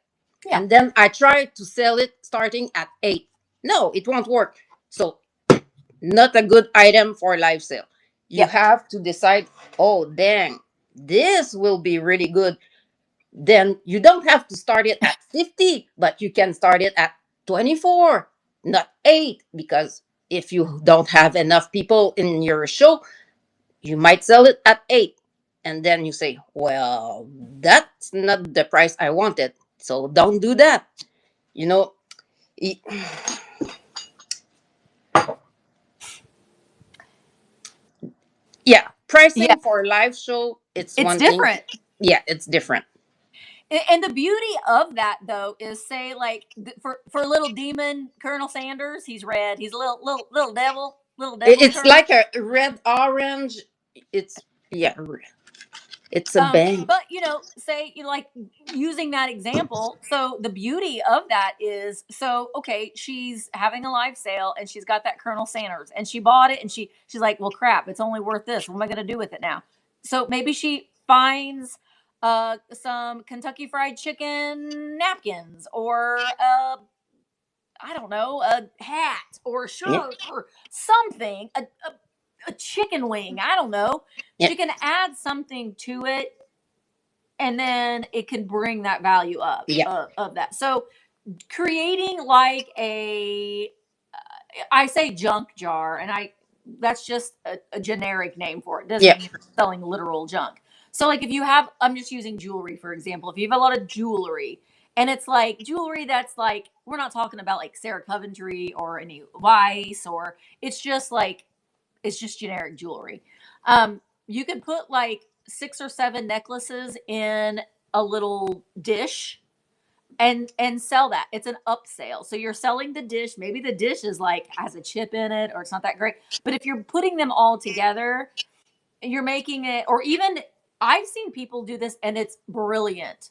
Yeah. And then I try to sell it starting at 8. No, it won't work. So not a good item for live sale. You Yep. have to decide, oh dang, this will be really good. Then you don't have to start it at 50, but you can start it at 24, not 8, because if you don't have enough people in your show, you might sell it at 8. And then you say, well, that's not the price I wanted. So don't do that. You know, e- yeah, Yeah. pricing for live show, it's It's one thing. different. Yeah, it's different. And the beauty of that though is say like for little demon Colonel Sanders, he's red. He's a little devil It's Colonel. like a red orange. It's, yeah, it's a bang. But say like using that example. So the beauty of that is, so okay, she's having a live sale and she's got that Colonel Sanders and she bought it and she's like, well, crap, it's only worth this. What am I going to do with it now? So maybe she finds some Kentucky Fried Chicken napkins or I don't know, a hat or a Yeah, shirt or something, a chicken wing. I don't know. yeah, She can add something to it and then it can bring that value up yeah, of that. So creating like I say junk jar, and that's just a generic name for it. Doesn't yeah. mean you're selling literal junk. So like if you have, I'm just using jewelry for example. If you have a lot of jewelry, and it's like jewelry that's like, we're not talking about like Sarah Coventry or any Weiss, or it's just like it's just generic jewelry. You could put like 6 or 7 necklaces in a little dish and sell that. It's an upsell. So you're selling the dish. Maybe the dish is like has a chip in it or it's not that great. But if you're putting them all together, you're making it, or even I've seen people do this and it's brilliant,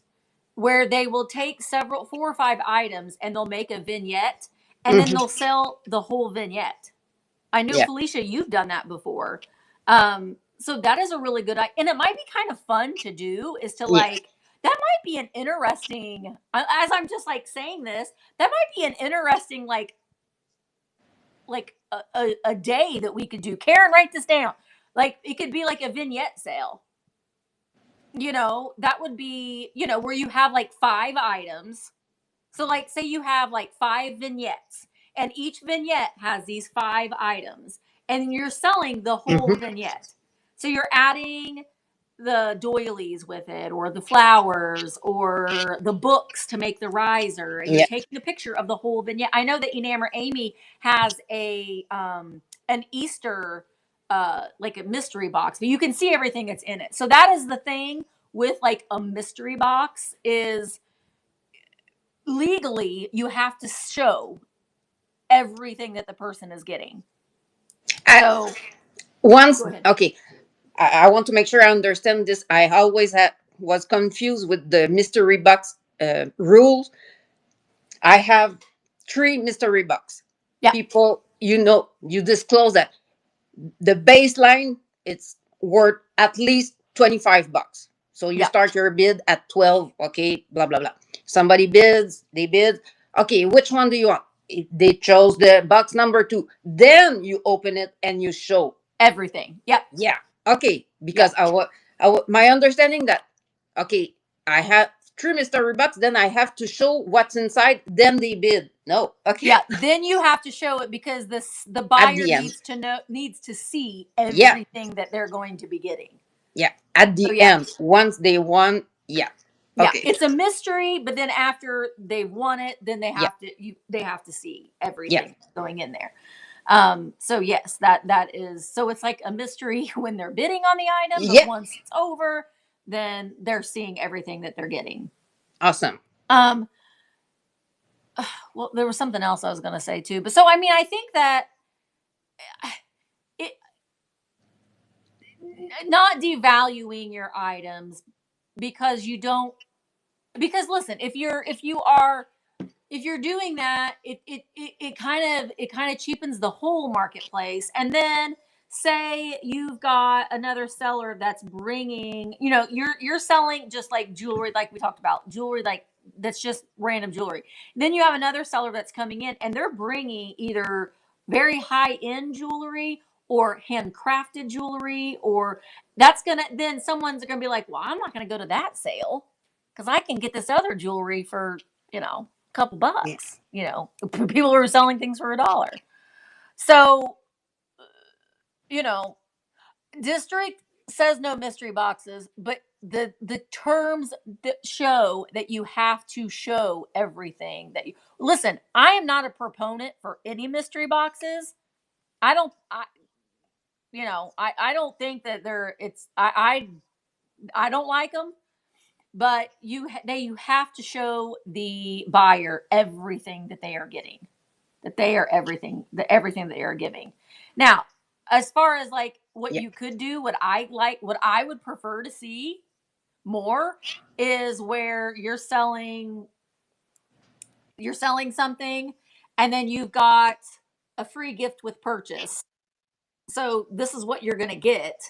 where they will take 4 or 5 items and they'll make a vignette and then Hmm. they'll sell the whole vignette. I know Yeah, Felicia, you've done that before. So that is a really good, and it might be kind of fun to do. Is to yeah, like that might be an interesting. As I'm just like saying this, that might be an interesting like a day that we could do. Karen, write this down. Like it could be like a vignette sale. That would be where you have like 5 items. So, like, say you have like 5 vignettes, and each vignette has these 5 items, and you're selling the whole hmm, vignette. So, you're adding the doilies with it, or the flowers, or the books to make the riser, and you're yeah, taking a picture of the whole vignette. I know that Enamor Amy has an Easter like a mystery box, but you can see everything that's in it. So that is the thing with like a mystery box is legally you have to show everything that the person is getting. I, So once, go ahead. okay, I want to make sure I understand this. I always was confused with the mystery box rules. I have 3 mystery box. Yeah. People, you disclose that the baseline it's worth at least $25. So you Yeah. start your bid at 12. Okay, blah blah blah. Somebody bids, they bid. Okay, which one do you want? If they chose the box number 2. Then you open it and you show Everything. Yep. yeah. Okay. Yeah. Because my understanding that okay, I have 3 mystery box, then I have to show what's inside. Then they bid. No. Okay. Yeah. Then you have to show it because the At buyer the end. needs to see Yeah. everything that they're going to be getting. Yeah. At So the yeah. end, once they won. Yeah. Yeah, Okay. it's a mystery, but then after they've won it, then Yeah. they have to see Yeah. everything going in there. So yes, that is so it's like a mystery when they're bidding on the item, but Yeah. once it's over, then they're seeing everything that they're getting. Awesome. Um, well, there was something else I was going to say too, but so I mean, I think that it not devaluing your items because you don't because listen, if you're doing that, it kind of cheapens the whole marketplace. And then say you've got another seller that's bringing, you're selling just like jewelry, like we talked about, jewelry like that's just random jewelry. Then you have another seller that's coming in and they're bringing either very high end jewelry or handcrafted jewelry, or that's gonna then someone's gonna be like, well, I'm not gonna go to that sale because I can get this other jewelry for couple Yeah. bucks, people who are selling things for $1. So, you know, district says no mystery boxes, but the terms that show that you have to show everything that you listen. I am not a proponent for any mystery boxes. I don't, I don't think that they're. It's I don't like them. But you have to show the buyer everything that they are getting, that they are everything that they are giving. Now, as far as like what Yeah. you could do, what I would prefer to see more is where you're selling something and then you've got a free gift with purchase. So this is what you're going to get.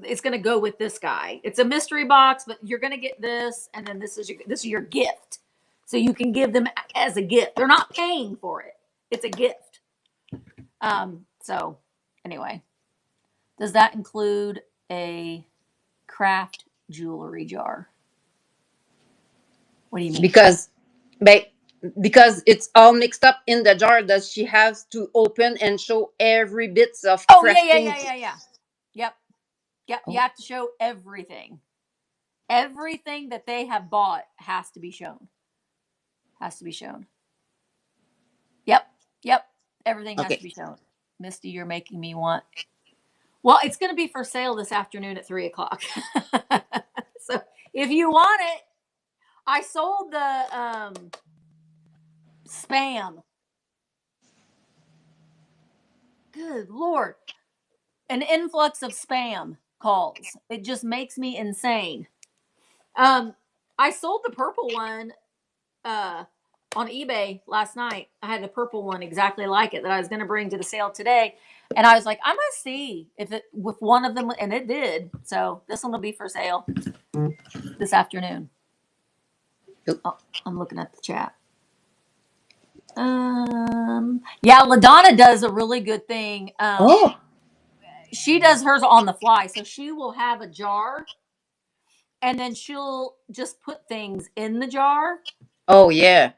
It's going to go with this guy. It's a mystery box, but you're going to get this, and then this is your gift. So you can give them as a gift. They're not paying for it. It's a gift. So anyway, does that include a craft jewelry jar? What do you mean? Ba- because it's all mixed up in the jar. Does she have to open and show every bits of Oh yeah, yeah, crafting? yeah, yeah, yeah. Yep, yep. You Oh, have to show everything. Everything that they have bought has to be shown. Has to be shown. Yep. Yep. Everything has to okay. be shown. Misty, you're making me want. Well, it's going to be for sale this afternoon at 3:00. So if you want it, I sold the spam. Good Lord. An influx of spam calls. It just makes me insane. Um, I sold the purple one uh, on eBay last night. I had a purple one exactly like it that I was going to bring to the sale today. And I was like, I'm going to see if one of them, and it did. So this one will be for sale this afternoon. Oh, I'm looking at the chat. Yeah, LaDonna does a really good thing. Oh, She does hers on the fly. So she will have a jar and then she'll just put things in the jar oh yeah.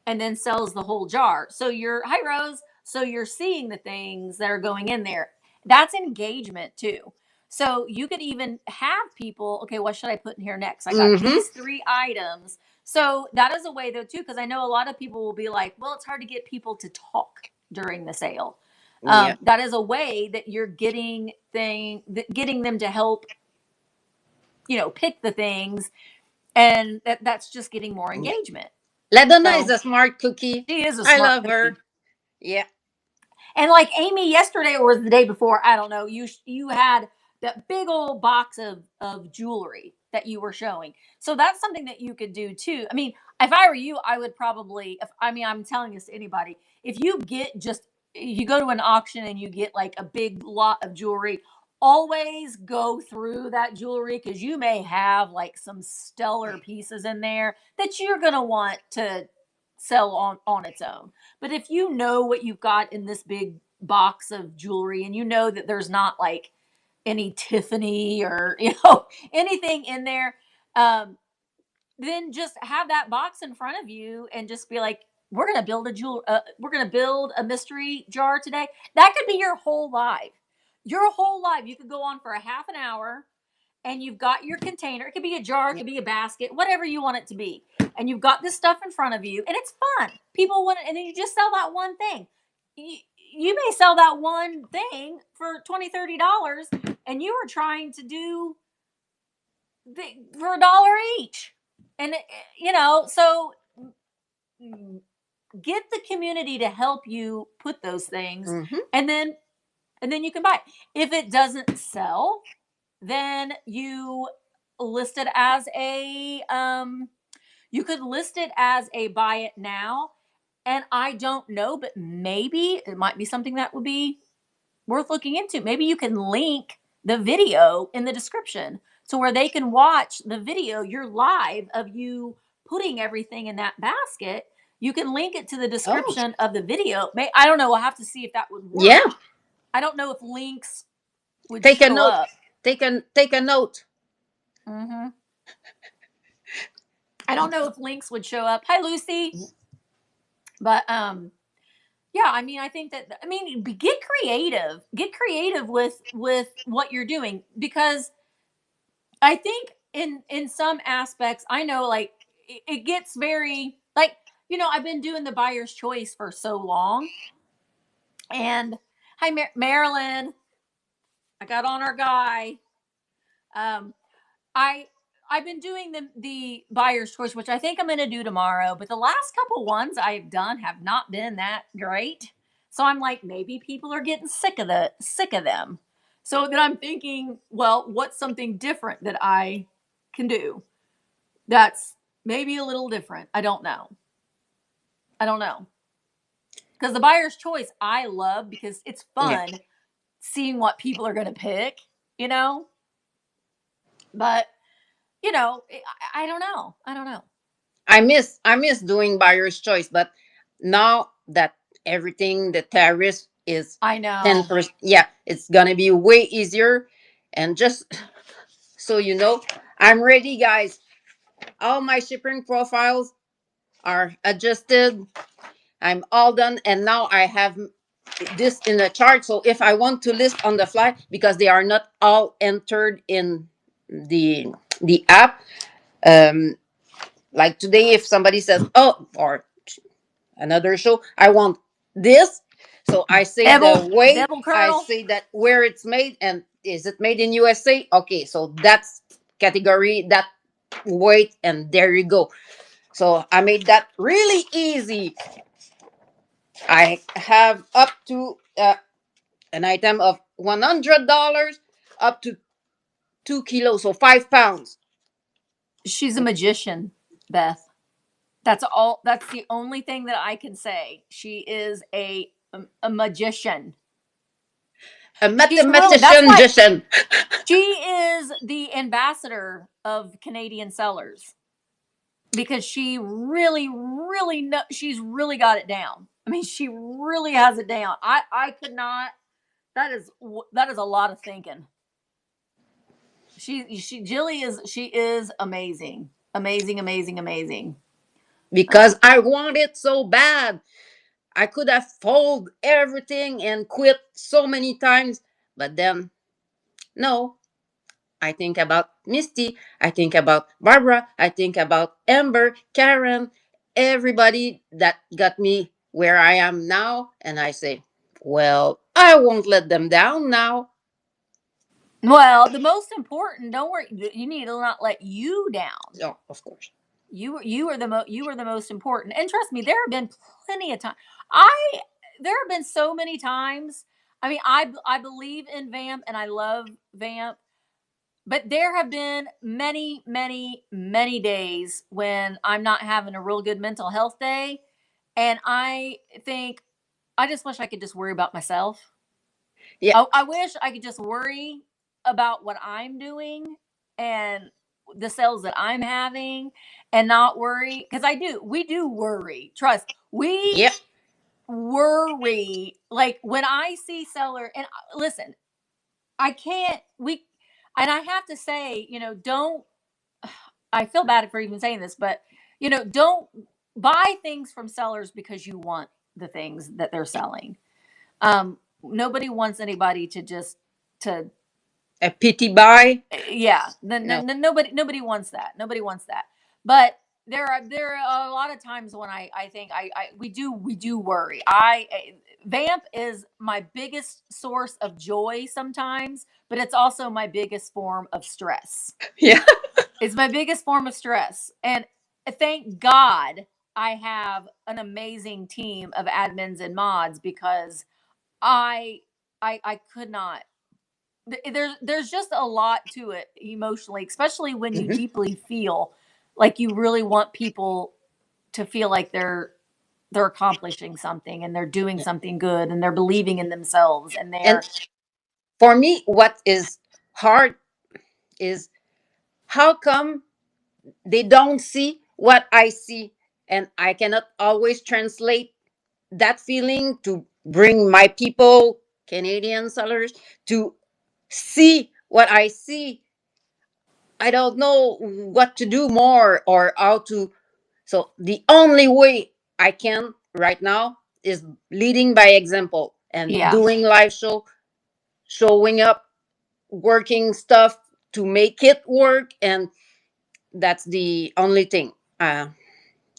and then sells the whole jar. So hi Rose. So you're seeing the things that are going in there. That's engagement too. So you could even have people, okay, what should I put in here next? I got Mm-hmm. these 3 items. So that is a way though too, because I know a lot of people will be like, well, it's hard to get people to talk during the sale. Yeah. That is a way that you're getting them to help pick the things, and that's just getting more Yeah. engagement. Ladonna is So a smart cookie. she is a I smart love her. cookie. Yeah. And like Amy yesterday, or the day before, I don't know. You had that big old box of jewelry that you were showing. So that's something that you could do too. I mean, if I were you, I would probably. If I mean, I'm telling this to anybody. If you get just you go to an auction and you get like a big lot of jewelry, always go through that jewelry because you may have like some stellar pieces in there that you're gonna want to sell on its own. But if you know what you've got in this big box of jewelry and you know that there's not like any Tiffany or anything in there, um, then just have that box in front of you and just be like, we're gonna build a mystery jar today. That could be your whole life. Your whole life. You could go on for a half an hour and you've got your container. It could be a jar, it Yeah. could be a basket, whatever you want it to be. And you've got this stuff in front of you, and it's fun. People want it, and then you just sell that one thing. You may sell that one thing for $20, $30, and you were trying to do for $1 each. And so get the community to help you put those things, Mm-hmm. and then you can buy it. If it doesn't sell, then list it as a you could list it as a buy it now. And I don't know, but maybe it might be something that would be worth looking into. Maybe you can link the video in the description to where they can watch the video, your live of you putting everything in that basket. You can link it to the Oh, description of the video. I don't know. We'll have to see if that would yeah. work. I don't know if links would Take a show note. up. Take a note. Hmm. I don't know if links would show up. Hi, Lucy. But yeah, I mean, I think that get creative. Get creative with what you're doing, because I think in some aspects, I know like it gets very like I've been doing the buyer's choice for so long, and hi Marilyn, I got on our guy. Um, I I've been doing the buyer's choice, which I think I'm going to do tomorrow. But the last couple ones I've done have not been that great. So I'm like, maybe people are getting sick of them. So then I'm thinking, well, what's something different that I can do that's maybe a little different? I don't know. I don't know. Because the buyer's choice I love because it's Yeah. fun seeing what people are going to pick, you know? But, I don't know. I don't know. I miss doing buyer's choice, but now that everything the tariff is I know. 10%, yeah, it's gonna be way easier. And just so you know, I'm ready, guys. All my shipping profiles are adjusted. I'm all done, and now I have this in a chart. So if I want to list on the fly, because they are not all entered in the app, um, like today, if somebody says, "Oh," or another show, I want this. So I say the weight, Devil I kernel. say that where it's made, and is it made in USA? Okay, so that's category, that weight, and there you go. So I made that really easy. I have up to an item of $100 up to 2 kilos, so 5 pounds. She's a magician, Beth. That's all. That's the only thing that I can say. She is a magician. A She's really. That's mathematician, why magician. she is the ambassador of Canadian sellers, because she really, really she's really got it down. I mean, she really has it down. I could not. That is a lot of thinking. She is amazing, amazing, amazing, amazing. Because I want it so bad. I could have fold everything and quit so many times, but then no. I think about Misty. I think about Barbara. I think about Amber, Karen, everybody that got me where I am now. And I say, well, I won't let them down now. Well, the most important, don't worry, you need to not let you down. Oh, of course. You are the most important. And trust me, there have been plenty of time. I There have been so many times. I mean, I believe in Vamp and I love Vamp, but there have been many, many, many days when I'm not having a real good mental health day, and I think I just wish I could just worry about myself. Yeah, I wish I could just worry about what I'm doing and the sales that I'm having and not worry, because we do worry. Trust, we yeah. worry. Like when I see seller, and listen, I can't, and I have to say, don't, I feel bad for even saying this, but, don't buy things from sellers because you want the things that they're selling. Nobody wants anybody to just to A pity buy. yeah. No. Nobody wants that. Nobody wants that. But there are a lot of times when I think we do worry. Vamp is my biggest source of joy sometimes, but it's also my biggest form of stress. Yeah. It's my biggest form of stress, and thank God I have an amazing team of admins and mods, because I I could not. There's just a lot to it emotionally, especially when you Mhm. deeply feel like you really want people to feel like they're accomplishing something and they're doing Yeah. something good and they're believing in themselves and And they're for me, what is hard is how come they don't see what I see, and I cannot always translate that feeling to bring my people, Canadian sellers, to see what I see. I don't know what to do more or how to. So the only way I can right now is leading by example and yeah. doing live show, showing up, working stuff to make it work, and that's the only thing.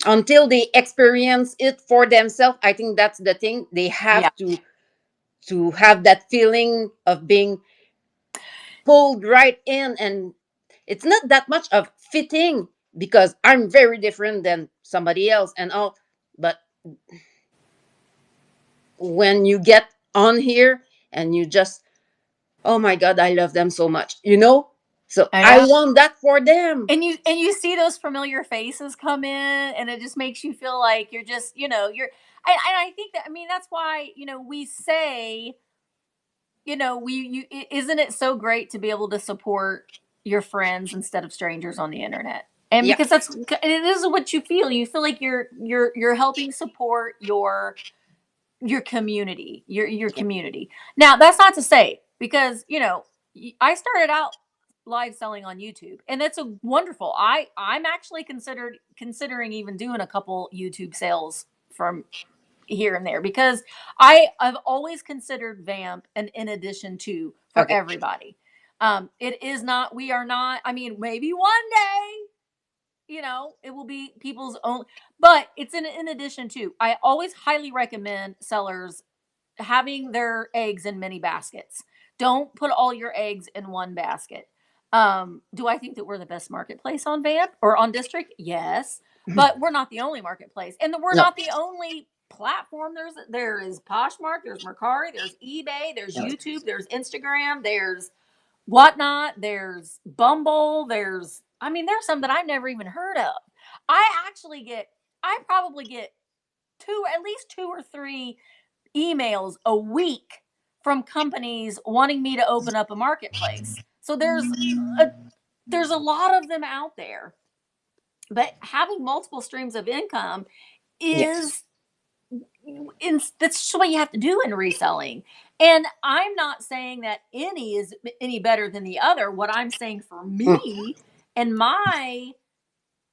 Until they experience it for themselves, I think that's the thing. They Yeah. have to have that feeling of being pulled right in, and it's not that much of fitting because I'm very different than somebody else and all. But when you get on here and you just, oh my god, I love them so much, so I I know. want that for them. And you see those familiar faces come in, and it just makes you feel like you're just, and I think that, I mean, that's why, we say, isn't it so great to be able to support your friends instead of strangers on the internet? And Yeah. because it is what you feel like you're helping support your community, your Yeah. community. Now, that's not to say, because, I started out live selling on YouTube, and it's a wonderful. I'm actually considering even doing a couple YouTube sales from here and there, because I've always considered Vamp an in addition to for Okay. everybody. It is not. We are not. I mean, maybe one day, it will be people's own, but it's in addition to. I always highly recommend sellers having their eggs in many baskets. Don't put all your eggs in one basket. Do I think that we're the best marketplace on Vamp or on District? Yes, but we're not the only marketplace, and we're No. not the only platform. There is Poshmark, there's Mercari, there's eBay, there's No. YouTube, there's Instagram, there's Whatnot, there's Bumble, there's some that I've never even heard of. I probably get at least two or three emails a week from companies wanting me to open up a marketplace. So a there's a lot of them out there. But having multiple streams of income Yeah. is that's just what you have to do in reselling. And I'm not saying that any is any better than the other. What I'm saying for Mm. me and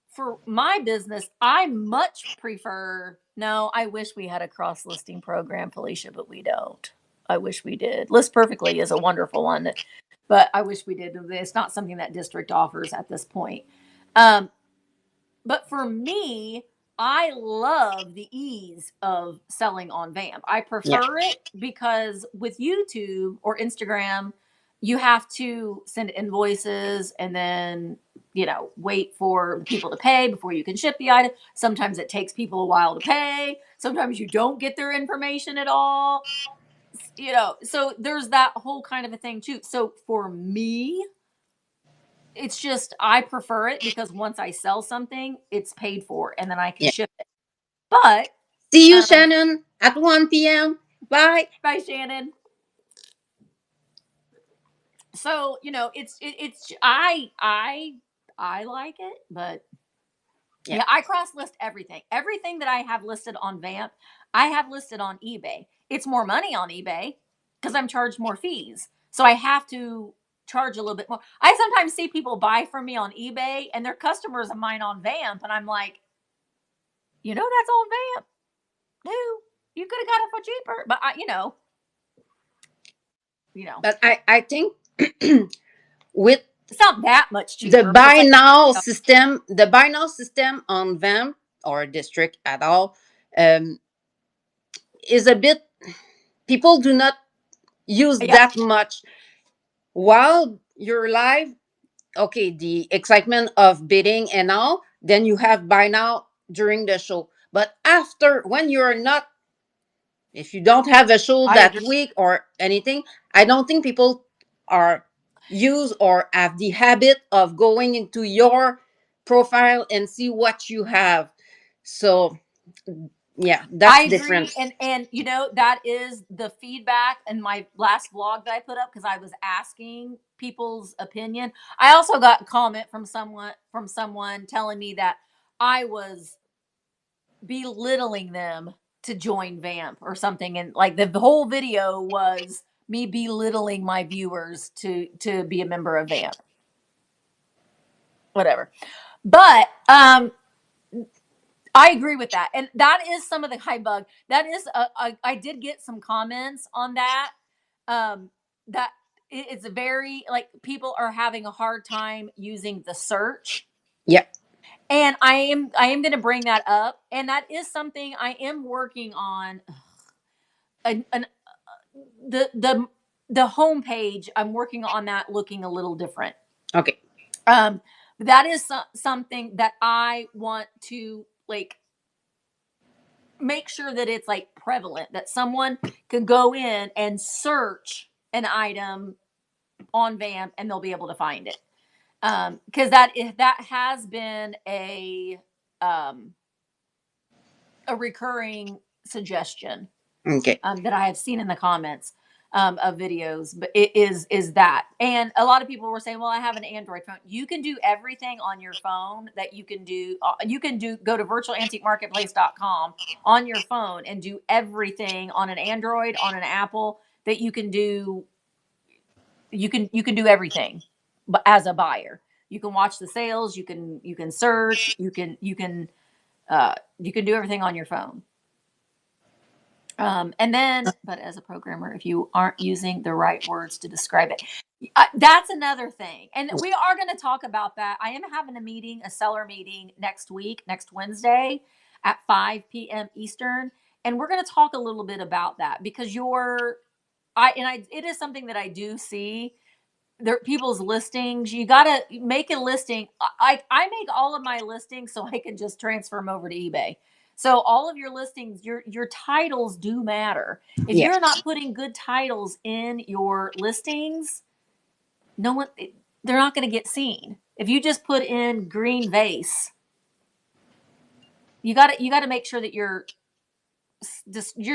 for my business, I much prefer. No, I wish we had a cross listing program, Felicia, but we don't. I wish we did. List Perfectly is a wonderful one, but I wish we did. It's not something that district offers at this point. Um, but for me, I love the ease of selling on Vamp. I Yeah. prefer it because with YouTube or Instagram, you have to send invoices and then, wait for people to pay before you can ship the item. Sometimes it takes people a while to pay. Sometimes you don't get their information at all. So there's that whole kind of a thing too. So for me, it's just I prefer it because once I sell something, it's paid for and then I can Yeah. ship it. But See you, um, Shannon, at 1 p.m. Bye. bye, Shannon. So it's I like it, but Yeah. yeah, I cross list everything. Everything that I have listed on Vamp, I have listed on eBay. It's more money on eBay because I'm charged more fees. So I have to charge a little bit more. I sometimes see people buy from me on eBay and they're customers of mine on Vamp, and I'm like, that's on Vamp. No, you could have got it for cheaper. But But I think with it's not that much the cheaper. But it's buy like, now system, the buy now system on them or district at all, um, is a bit, people do not use yeah, that much while you're live. Okay, the excitement of bidding and all, then you have buy now during the show. But after, when you're not, if you don't have a show I that agree. week or anything, I don't think people are use or have the habit of going into your profile and see what you have. So yeah, I that's agree, different. and that is the feedback in my last vlog that I put up because I was asking people's opinion. I also got a comment from someone telling me that I was belittling them to join Vamp or something, and like the whole video was me belittling my viewers to be a member of Vamp. Whatever, but I agree with that, and that is some of the high bug. That is, I did get some comments on that. That it's very like people are having a hard time using the search, Yeah. and I am going to bring that up, and that is something I am working on. An the homepage, I'm working on that looking a little different. Okay. Um, that is something that I want to like make sure that it's like prevalent that someone can go in and search an item on Vamp and they'll be able to find it. Because that has been um, a recurring suggestion Okay. that I have seen in the comments of videos, but it is that. And a lot of people were saying, "Well, I have an Android phone." You can do everything on your phone that you can do. You can do go to virtualantiquemarketplace.com on your phone and do everything on an Android, on an Apple that you can do. You can do everything, but as a buyer, you can watch the sales. You can search. You can do everything on your phone. And then, but as a programmer, if you aren't using the right words to describe it, that's another thing. And we are going to talk about that. I am having a seller meeting next week, next Wednesday at 5 p.m. Eastern. And we're going to talk a little bit about that because it is something that I do see there people's listings. You got to make a listing. I make all of my listings so I can just transfer them over to eBay. So all of your listings, your titles do matter. If Yeah. you're not putting good titles in your listings, no one they're not going to get seen. If you just put in green vase, you got to make sure that you're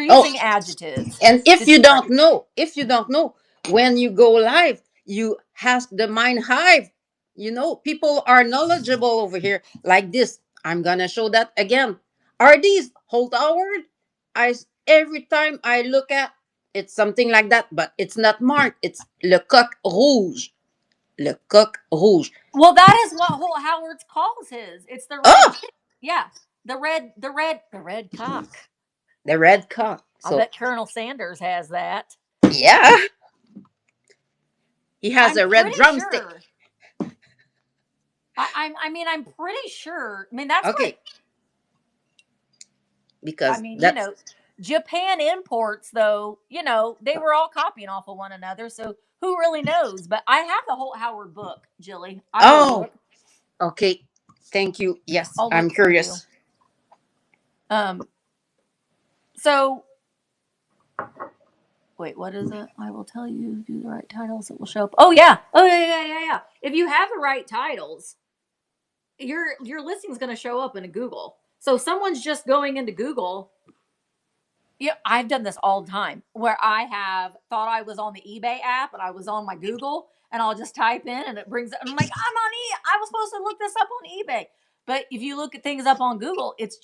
Oh, using adjectives and to if you describe. don't know, when you go live, you ask the mind hive. People are knowledgeable over here like this. I'm gonna show that again. Are these hold howard? Every time I look at, it's something like that, but it's not marked. It's le coq rouge. Le coq rouge. Well, that is what Howard's calls his. It's the red Oh, chick. Yeah, the red cock. the red cock. I So bet Colonel Sanders has that. yeah, he has I'm a red pretty drumstick. sure. I'm pretty sure. I mean, that's what. Okay, I because mean, that's Japan imports, though, they were all copying off of one another. So who really knows? But I have the whole Howard book, Jilly. I will Oh, look. okay. Thank you. Yes, I'll I'm look for you. curious. Um. So wait, what is it? I will tell you. Do the right titles. It will show up. Oh yeah. Oh yeah. If you have the right titles, your listing is going to show up in Google. So someone's just going into Google. Yeah, I've done this all the time where I have thought I was on the eBay app and I was on my Google and I'll just type in and it brings it. And I'm like, I was supposed to look this up on eBay. But if you look at things up on Google, it's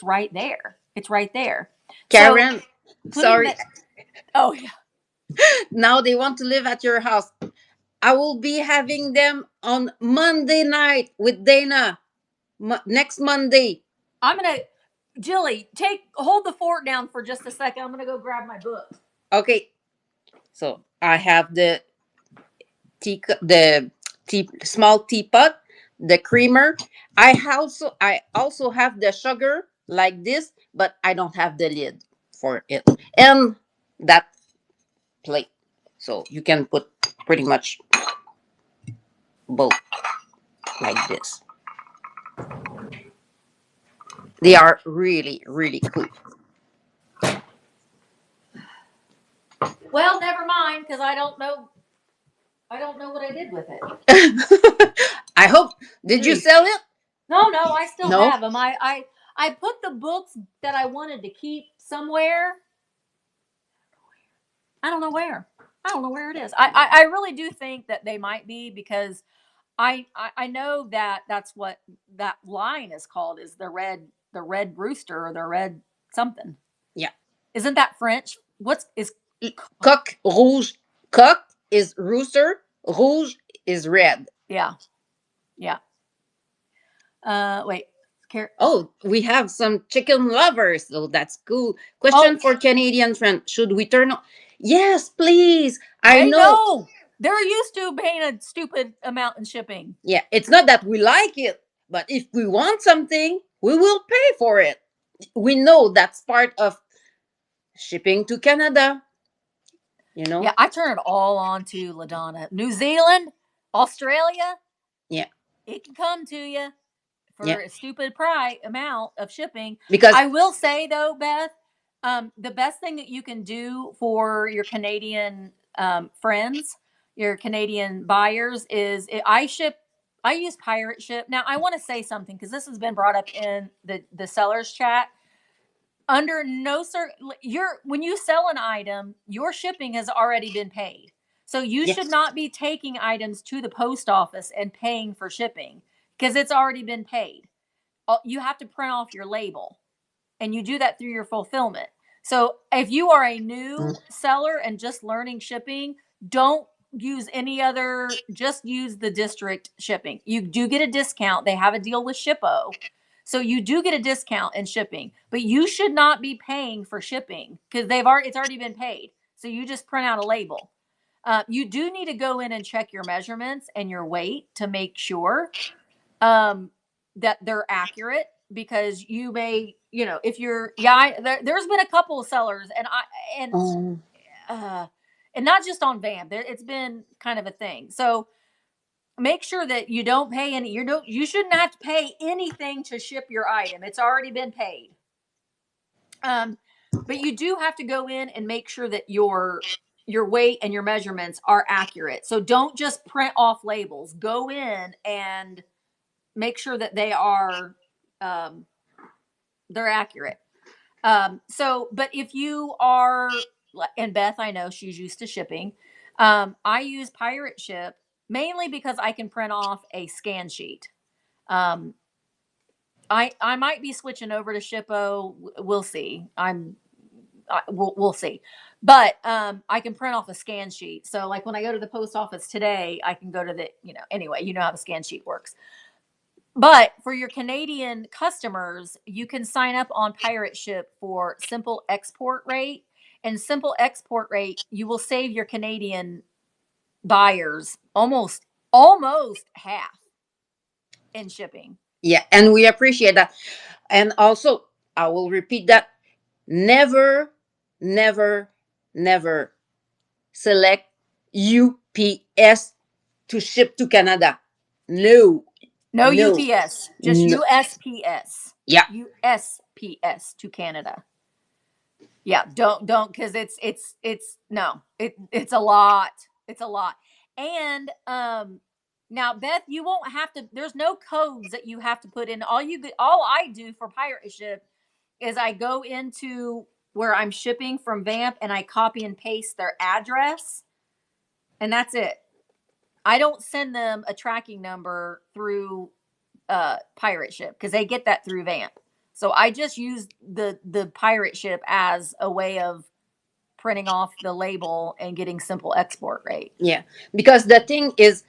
right there. It's right there. So Karen, putting sorry. that. Oh yeah. Now they want to live at your house. I will be having them on Monday night with Dana. Next Monday. I'm gonna Jilly, hold the fort down for just a second. I'm gonna go grab my book. Okay. So I have the small teapot, the creamer. I also have the sugar like this, but I don't have the lid for it. And that plate. So you can put pretty much both like this. They are really, really cool. Well, never mind, because I don't know. I don't know what I did with it. I hope. Did you Jeez. sell it? No, I still No. have them. I put the books that I wanted to keep somewhere. I don't know where. I don't know where it is. I really do think that they might be because I know that that's what that line is called is the red rooster or the red something. Yeah. Isn't that French? What's is Coq rouge. Coq is rooster. Rouge is red. yeah yeah. Wait. Oh, we have some chicken lovers. So that's cool. Oh, Question for Canadian friend. Should we turn on? Yes, please. I they know. know. They're used to paying a stupid amount in shipping. Yeah, it's not that we like it, but if we want something, we will pay for it. We know that's part of shipping to Canada, you know? Yeah, I turn it all on to LaDonna. New Zealand, Australia, Yeah, it can come to you yeah. for a stupid price amount of shipping. Because I will say though, Beth, the best thing that you can do for your Canadian friends, your Canadian buyers, is I use Pirate Ship. Now I want to say something because this has been brought up in the sellers chat. Under no your when you sell an item, your shipping has already been paid. So you should yes. not be taking items to the post office and paying for shipping because it's already been paid. You have to print off your label and you do that through your fulfillment. So if you are a new seller and just learning shipping, don't use any other, just use the district shipping. You do get a discount. They have a deal with Shippo. So you do get a discount in shipping, but you should not be paying for shipping because it's already been paid. So you just print out a label. You do need to go in and check your measurements and your weight to make sure um, that they're accurate because you may, if you're, there's been a couple of sellers and, Um, uh, and not just on Van, it's been kind of a thing. So make sure that you don't pay you shouldn't have to pay anything to ship your item. It's already been paid. Um, but you do have to go in and make sure that your weight and your measurements are accurate. So don't just print off labels. Go in and make sure that um, they're accurate. But if you are, and Beth, I know she's used to shipping. I use Pirate Ship mainly because I can print off a scan sheet. Um, I might be switching over to Shippo. We'll see. We'll see. But I can print off a scan sheet. So like when I go to the post office today, I can go to anyway, you know how the scan sheet works. But for your Canadian customers, you can sign up on Pirate Ship for simple export rate. And simple export rate, you will save your Canadian buyers almost half in shipping. yeah, and we appreciate that. And also, I will repeat that. never, never, never select UPS to ship to Canada. No, No no, UPS, just no. USPS. Yeah, USPS to Canada. Yeah, don't because it's no, it's a lot. It's a lot. And now Beth, you won't have to. There's no codes that you have to put in. All I do for pirate ship is I go into where I'm shipping from Vamp and I copy and paste their address, and that's it. I don't send them a tracking number through pirate ship because they get that through Vamp. So I just use the pirate ship as a way of printing off the label and getting simple export rate. yeah. Because the thing is,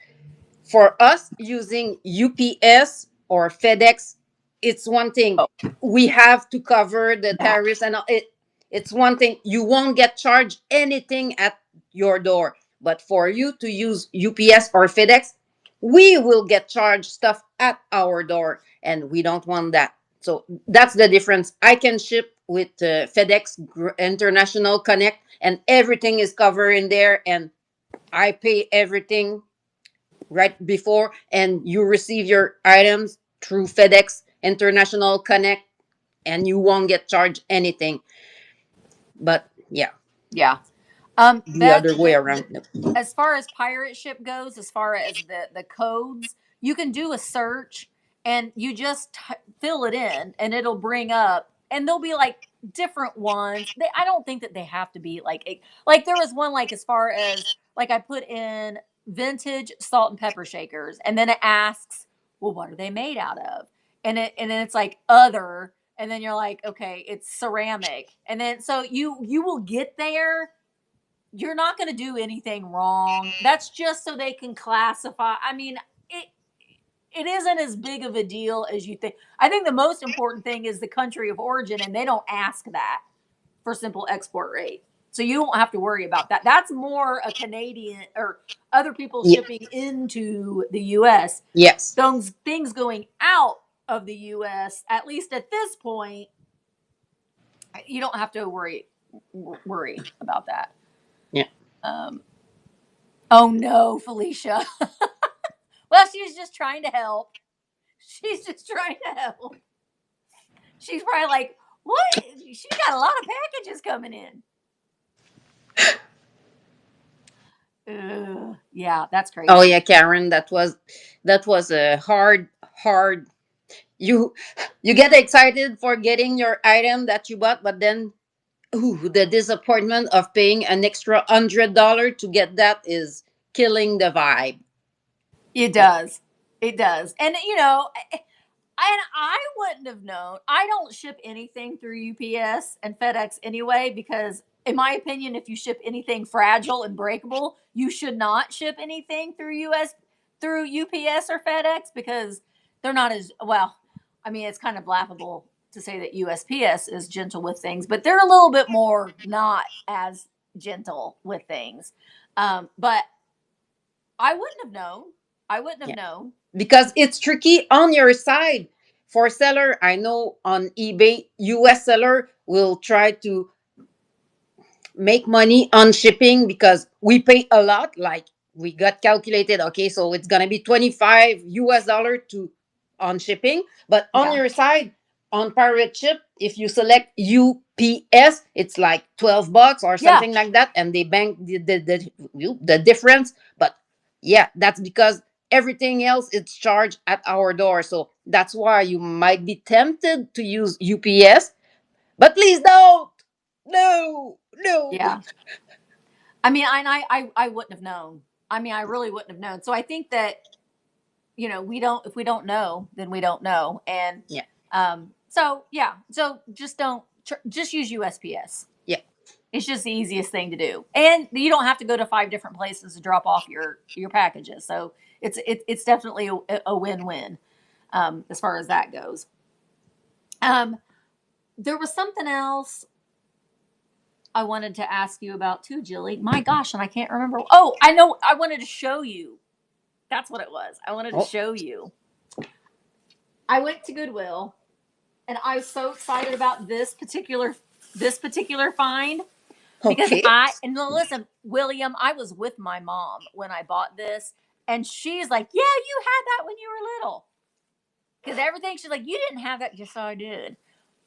for us using UPS or FedEx, it's one thing. Oh, We have to cover the yeah. tariffs and it's one thing. You won't get charged anything at your door. But for you to use UPS or FedEx, we will get charged stuff at our door, and we don't want that. So that's the difference. I can ship with FedEx International Connect, and everything is covered in there, and I pay everything right before, and you receive your items through FedEx International Connect, and you won't get charged anything. But yeah, Yeah. the Beth, other way around. No. as far as pirate ship goes, as far as the codes, you can do a search and you just fill it in and it'll bring up, and there'll be like different ones. I don't think that they have to be like there was one like as far as like I put in vintage salt and pepper shakers, and then it asks, well, what are they made out of? And then it's like other, and then you're like, okay, it's ceramic, and then so you will get there. You're not going to do anything wrong. That's just so they can classify. I mean, it it isn't as big of a deal as you think. I think the most important thing is the country of origin, and they don't ask that for simple export rate. So you don't have to worry about that. That's more a Canadian or other people Yeah. shipping into the US. Yes. Those things going out of the US, at least at this point, you don't have to worry about that. Yeah. Um, oh no, Felicia. Well, she's just trying to help. She's just trying to help. She's probably like, what? She's got a lot of packages coming in. Yeah, that's Oh crazy. yeah, Karen, that was a hard. You you get excited for getting your item that you bought, but then ooh, the disappointment of paying an extra $100 to get that is killing the vibe. It Yeah. does. It does. And I wouldn't have known. I don't ship anything through UPS and FedEx anyway because in my opinion, if you ship anything fragile and breakable, you should not ship anything through UPS or FedEx because they're not as well. I mean, it's kind of laughable to say that USPS is gentle with things, but they're a little bit more not as gentle with things. But I wouldn't have known. I wouldn't have Yeah. known. Because it's tricky on your side. For seller, I know on eBay, US seller will try to make money on shipping because we pay a lot. Like we got calculated, okay, so it's gonna be 25 US dollar to on shipping. But on Yeah. your side, on pirate ship, if you select UPS, it's like $12 or Yeah. something like that, and they bank the difference. But yeah, that's because everything else is charged at our door. So that's why you might be tempted to use UPS, but please don't. No, no. Yeah. I mean, I wouldn't have known. I mean, I really wouldn't have known. So I think that we don't. If we don't know, then we don't know. And Yeah, so yeah. So just don't. Just use USPS. yeah, It's just the easiest thing to do, and you don't have to go to 5 different places to drop off your packages. So it's definitely a win-win as far as that goes. Um, there was something else I wanted to ask you about too, Jilly. My gosh, and I can't remember. Oh, I know. I wanted to show you. That's what it was. I wanted to oh, show you. I went to Goodwill, and I was so excited about this particular. this particular find because Okay. listen, William, I was with my mom when I bought this, and she's like, "Yeah, you had that when you were little." Because everything she's like, "You didn't have that." Yes, I did.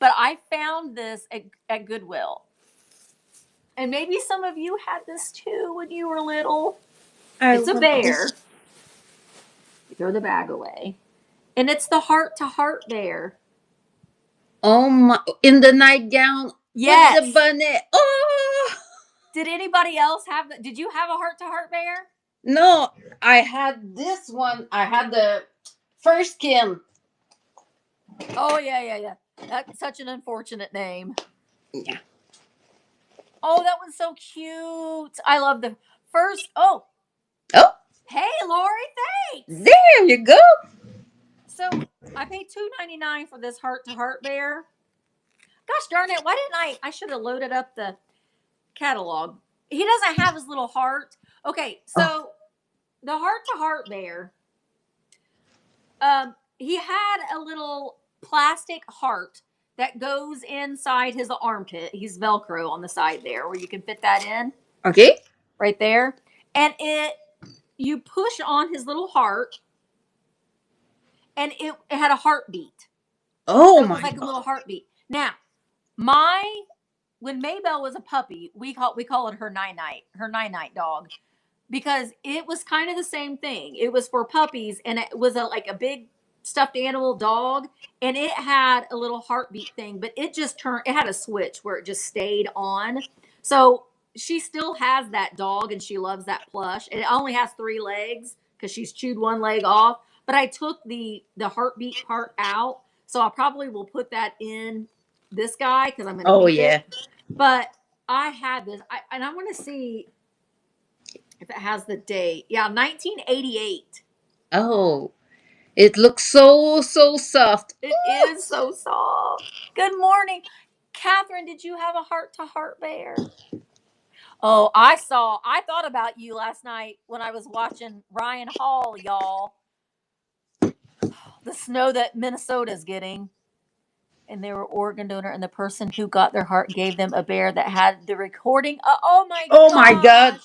But I found this at Goodwill, and maybe some of you had this too when you were little. I It's a want bear. this. You throw the bag away, and it's the heart to heart bear. Oh my! In the nightgown with the Yes. bonnet. Oh Did anybody else have that? Did you have a heart to heart bear? no! I had this one. I had the first skin. Oh yeah. That's such an unfortunate name. Yeah. Oh, that one's so cute. I love the first. Oh, Oh, hey, Lori, thanks. there you go. So I paid $2.99 for this heart to heart bear. Gosh darn it! Why didn't I should have loaded up the catalog. He doesn't have his little heart. Okay, Oh, so the heart to heart bear. He had a little plastic heart that goes inside his armpit. He's Velcro on the side there, where you can fit that in okay. right there, and you push on his little heart, and it had a heartbeat. Oh So it was my like a god. little heartbeat. Now, my when Maybelle was a puppy, we call it her nine night dog, because it was kind of the same thing. It was for puppies, and it was like a big stuffed animal dog, and it had a little heartbeat thing, but it just turned. It had a switch where it just stayed on. So she still has that dog, and she loves that plush. And it only has 3 legs because she's chewed one leg off. But I took the heartbeat part out, so I probably will put that in this guy because I'm going to Oh keep it. yeah. But I had this, and I want to see if it has the date. Yeah, 1988. Oh, it looks so soft. It is so soft. Good morning. Catherine, did you have a heart to heart bear? Oh, I thought about you last night when I was watching Ryan Hall, y'all. The snow that Minnesota's getting. And they were organ donor, and the person who got their heart gave them a bear that had the recording. Oh my Oh my god. gosh.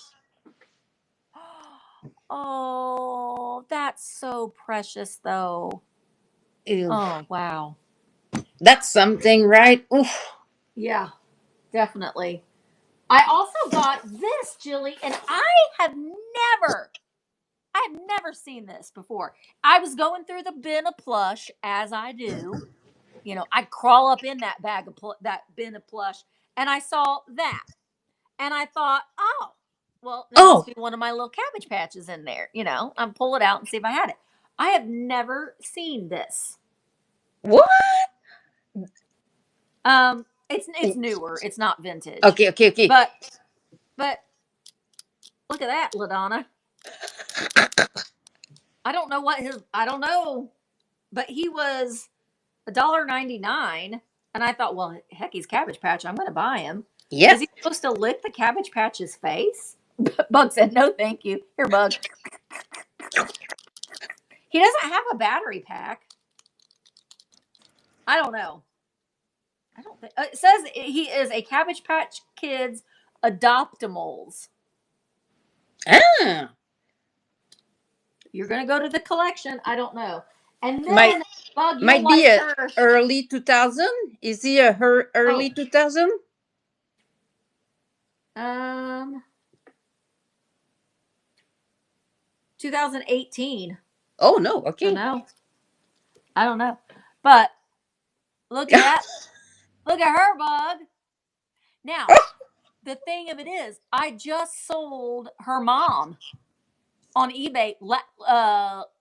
Oh, that's so precious, though. Ew. Oh, wow. That's something, right? Oof. Yeah, definitely. I also got this, Djilly, and I have never seen this before. I was going through the bin of plush as I do. You know, I crawl up in that that bin of plush, and I saw that, and I thought, oh, well, that must Oh, be one of my little Cabbage Patches in there. You know, I'm pull it out and see if I had it. I have never seen this. what? It's newer. It's not vintage, Okay. but but look at that, Ladonna. I don't know, but he was $1.99, and I thought, well, heck, he's Cabbage Patch. I'm going to buy him. Is Yep. he supposed to lick the Cabbage Patch's face? Bug said, no, thank you. Here, Bug. He doesn't have a battery pack. I don't know. I don't think it says he is a Cabbage Patch Kids Adoptimals. Ah, You're going to go to the collection. I don't know. And might then, Bug, you'll might be like a her. early 2000. Is he a her Oh, early 2000? um, 2018. Oh no. So Okay. no, I don't know. But look at look at her, Bug. Now, the thing of it is, I just sold her mom on eBay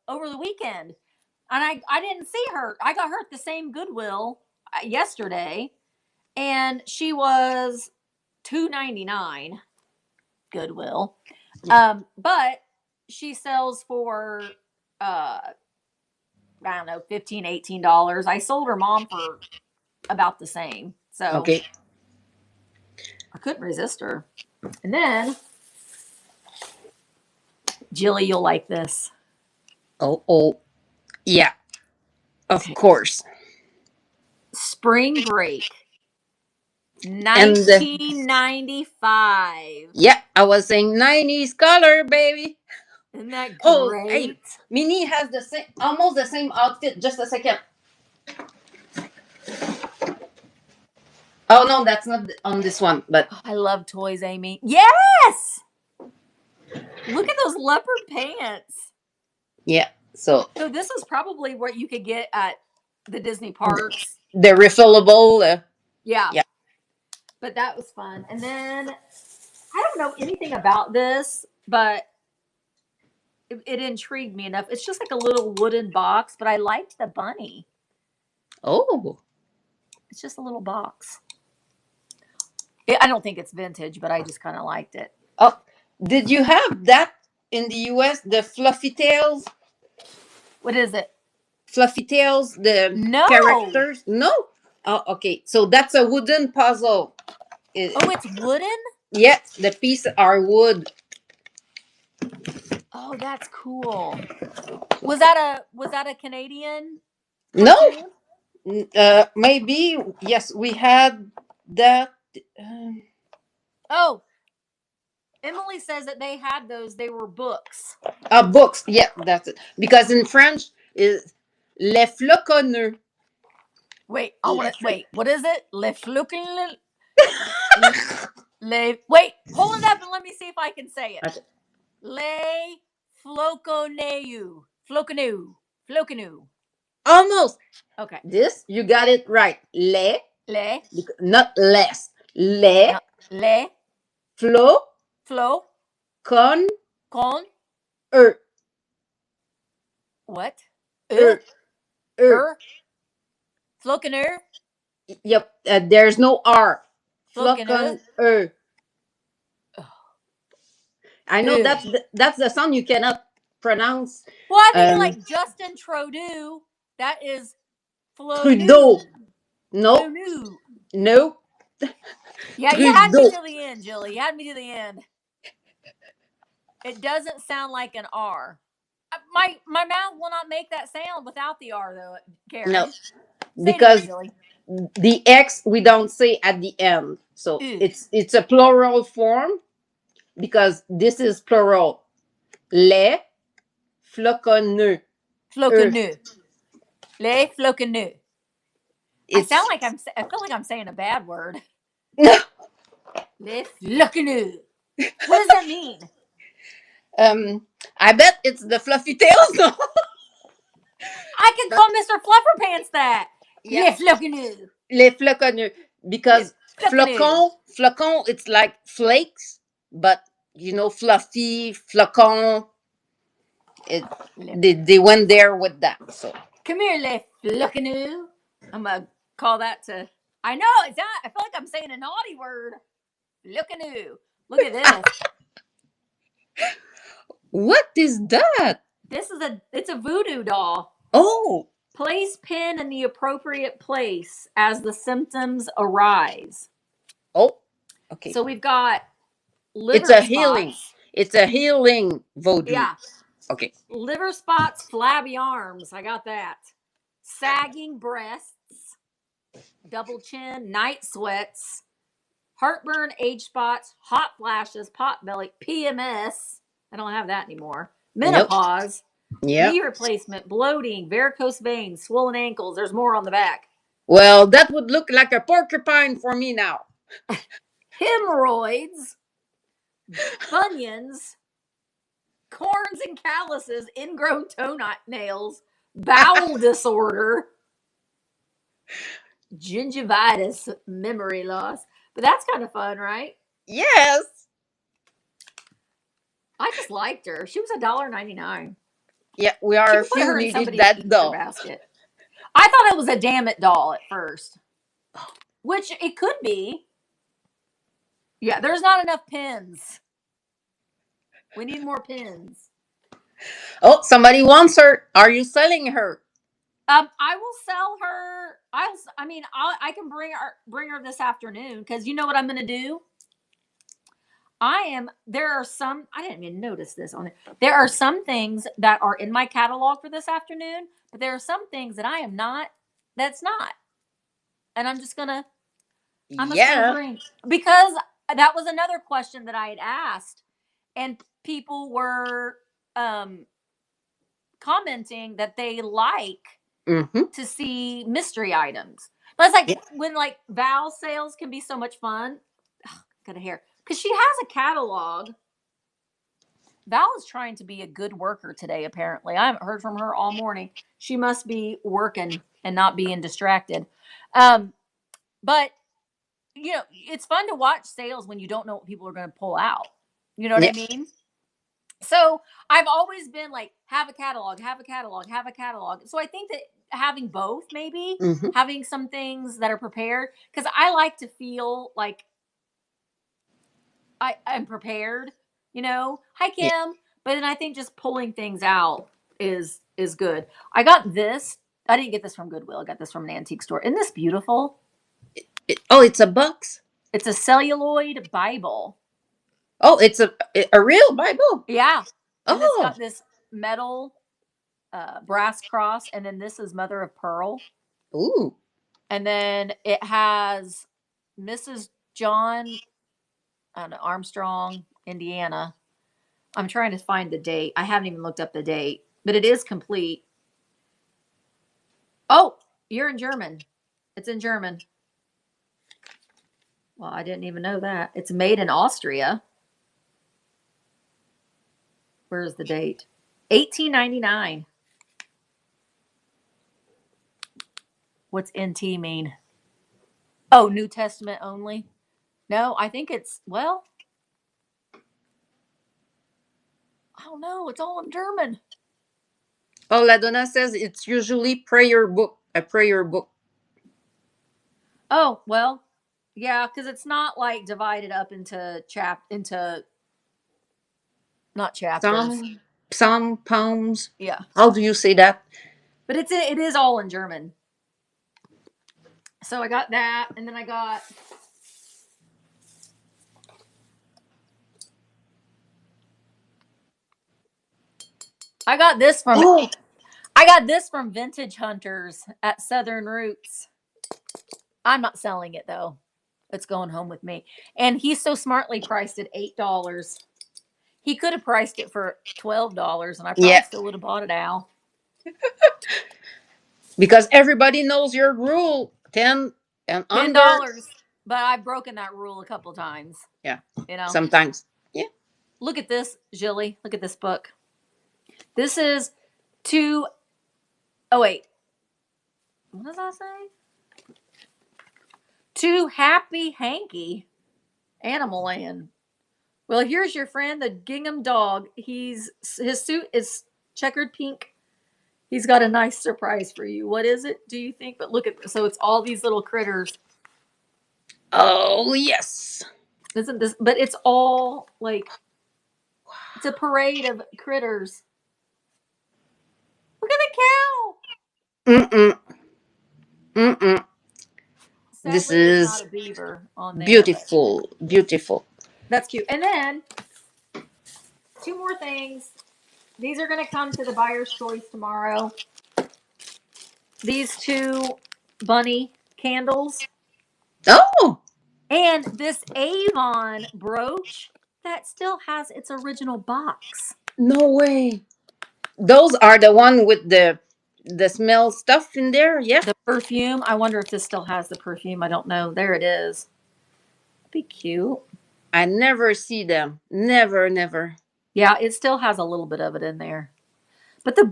over the weekend, and I didn't see her. I got her at the same Goodwill yesterday, and she was $2.99 Goodwill. But she sells for I don't know, $15, $18. I sold her mom for about the same. So Okay. I couldn't resist her. And then, Djilly, you'll like this. Oh. Yeah. Of Okay. course. Spring break And 1995. yeah, I was saying 90s color, baby. Isn't that Oh, hey, great? Minnie has the same, almost the same outfit. Just a second. Oh no, that's not on this one, but Oh, I love toys, Amy. Yes! Look at those leopard pants. yeah. So So this is probably what you could get at the Disney parks. the refillable. Yeah. Yeah. But that was fun. And then I don't know anything about this, but it intrigued me enough. It's just like a little wooden box, but I liked the bunny. Oh. It's just a little box. I don't think it's vintage, but I just kind of liked it. Oh, did you have that in the US? The fluffy tails, What is it? the No. characters. No. Oh, okay. So that's a wooden puzzle. Oh, it's wooden? Yeah, the pieces are wood. Oh, that's cool. Was that a Canadian No. cartoon? Maybe yes. We had that. Um, Oh, Emily says that they had those. They were books. books. Yeah, that's it. Because in French is les floconneux. Wait, I want to wait. What is it? Wait, hold it up and let me see if I can say it. Okay. Le floconeu. Floconeu. Almost. Okay. This you got it right. Les, Le. not less. Les No. Le. flo Flo. con Con. What? er. Floconeur. Yep. There's no R. Floconeur. Flocon. I know that's the sound you cannot pronounce. Well, I think like Justin Trudeau. That is Trudeau. No. No. Yeah, you had me to the end, Djilly. You had me to the end. It doesn't sound like an R. My mouth will not make that sound without the R, though, Karen. No. Say Because it again, the X we don't say at the end. So it's a plural form because this is plural. Les floconneux. Floconeux. Les floconeux. I feel like I'm saying a bad word. Les floconeux. What does that mean? I bet it's the fluffy tails. No? I can call Mr. Flufferpants that. Yeah. Les floconeux. Les floconneux. Because flocon, it's like flakes, but fluffy, flocon. They went there with that. So come here, les floconeux. I'm gonna call that to. I know it's not. I feel like I'm saying a naughty word. Floconeux. Look at this. What is that? It's a voodoo doll. Oh. Place pin in the appropriate place as the symptoms arise. Oh, okay. So we've got It's a healing. It's a healing voodoo. Yeah. Okay. Liver spots, flabby arms. I got that. Sagging breasts, double chin, night sweats, heartburn, age spots, hot flashes, pot belly, PMS. I don't have that anymore. Menopause. Nope. Yeah. Knee replacement, bloating, varicose veins, swollen ankles. There's more on the back. Well, that would look like a porcupine for me now. Hemorrhoids, bunions, corns and calluses, ingrown toenails, bowel disorder, gingivitis, memory loss. But that's kind of fun, right? Yes. I just liked her. She was $1.99. Yeah, we are a few needed that doll. Basket. I thought it was a damn it doll at first, which it could be. Yeah, there's not enough pins. We need more pins. Oh, somebody wants her. Are you selling her? I will sell her. I can bring her this afternoon because you know what I'm going to do. There are some, I didn't even notice this on it. There are some things that are in my catalog for this afternoon, but there are some things that that's not. And I'm just going to I must go Yeah. green. Because that was another question that I had asked. And people were commenting that they like Mm-hmm. to see mystery items. But it's like Yeah. when like Val sales can be so much fun. Ugh, got a hair. Because she has a catalog. Val is trying to be a good worker today, apparently. I haven't heard from her all morning. She must be working and not being distracted. But you know, it's fun to watch sales when you don't know what people are going to pull out. You know what I Yeah. mean? So I've always been like, have a catalog, have a catalog, have a catalog. So I think that having both, maybe Mm-hmm. having some things that are prepared, because I like to feel like I'm prepared, you know. Hi Yeah. Kim. But then I think just pulling things out is good. I got this. I didn't get this from Goodwill. I got this from an antique store. Isn't this beautiful? Oh, it's a box. It's a celluloid Bible. Oh, it's a real Bible. Yeah. And it's Oh. got this metal brass cross, and then this is mother of pearl. Ooh. And then it has Mrs. John, I don't know, Armstrong, Indiana. I'm trying to find the date. I haven't even looked up the date, but it is complete. Oh, you're in German. It's in German. Well, I didn't even know that. It's made in Austria. Where's the date? 1899. What's NT mean? Oh, New Testament only? No, I think it's, well, I don't know. It's all in German. Oh, Ladonna says it's usually prayer book. A prayer book. Oh, well, yeah, because it's not like divided up into not chapters. Some poems. Yeah. How do you say that? But it is all in German. So I got that, and then I got this from Oh, I got this from Vintage Hunters at Southern Roots. I'm not selling it though. It's going home with me. And he so smartly priced it $8. He could have priced it for $12, and I probably yeah. still would have bought it, Al. Because everybody knows your rule. 10 and under. $10. But I've broken that rule a couple times. Yeah. You know. Sometimes. Yeah. Look at this, Djilly. Look at this book. This is two oh wait. What does that say? To Happy Hanky. Animal Land. Well, here's your friend, the gingham dog. His suit is checkered pink. He's got a nice surprise for you. What is it, do you think? But look at this. So it's all these little critters. Oh, yes. Isn't this? But it's all like it's a parade of critters. Look at the cow. Mm-mm. Mm-mm. This Sadly, there's not is a beaver on there, but beautiful. Beautiful. that's cute. And then two more things. These are going to come to the buyer's choice tomorrow. These two bunny candles. Oh, And this Avon brooch that still has its original box. no way. Those are the one with the smell stuff in there. Yeah. The perfume. I wonder if this still has the perfume. I don't know. There it is. Be cute. I never see them. Never, never. Yeah, it still has a little bit of it in there. But the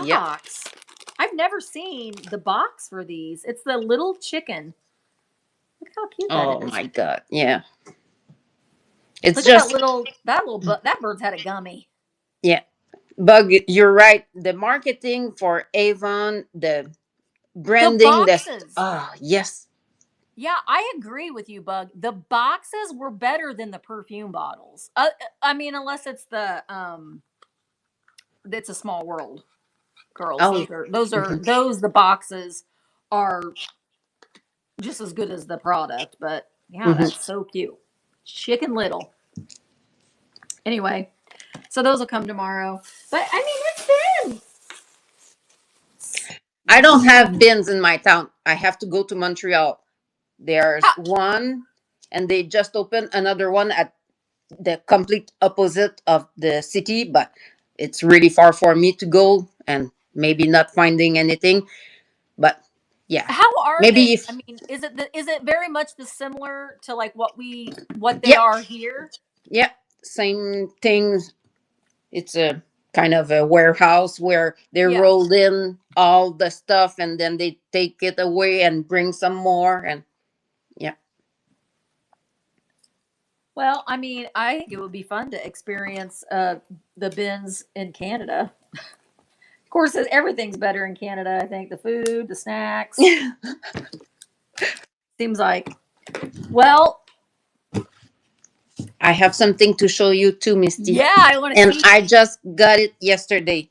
Yeah. box. I've never seen the box for these. It's the little chicken. Look how cute Oh that is. my God. Yeah. It's Look at just, that bird's had a gummy. yeah. Bug, you're right. The marketing for Avon, the The branding, boxes. yes. Yeah, I agree with you, Bug. The boxes were better than the perfume bottles. I mean, unless it's it's a small world, girls. Oh, mhm. Those the boxes are just as good as the product. But yeah, Mhm. that's so cute. Chicken Little. Anyway, so those will come tomorrow. But I mean, it's been I don't have bins in my town. I have to go to Montreal. There's one, and they just opened another one at the complete opposite of the city, but it's really far for me to go and maybe not finding anything. But yeah, How are maybe they? if I mean, is it very much the similar to like what they yeah, are here? yeah, same thing. It's a kind of a warehouse where they Yeah. rolled in all the stuff and then they take it away and bring some more. And yeah, Well, I mean, I think it would be fun to experience the bins in Canada. Of course, everything's better in Canada. I think the food, the snacks. Seems like. Well, I have something to show you too, Misty. yeah, I want to And see. I just got it yesterday.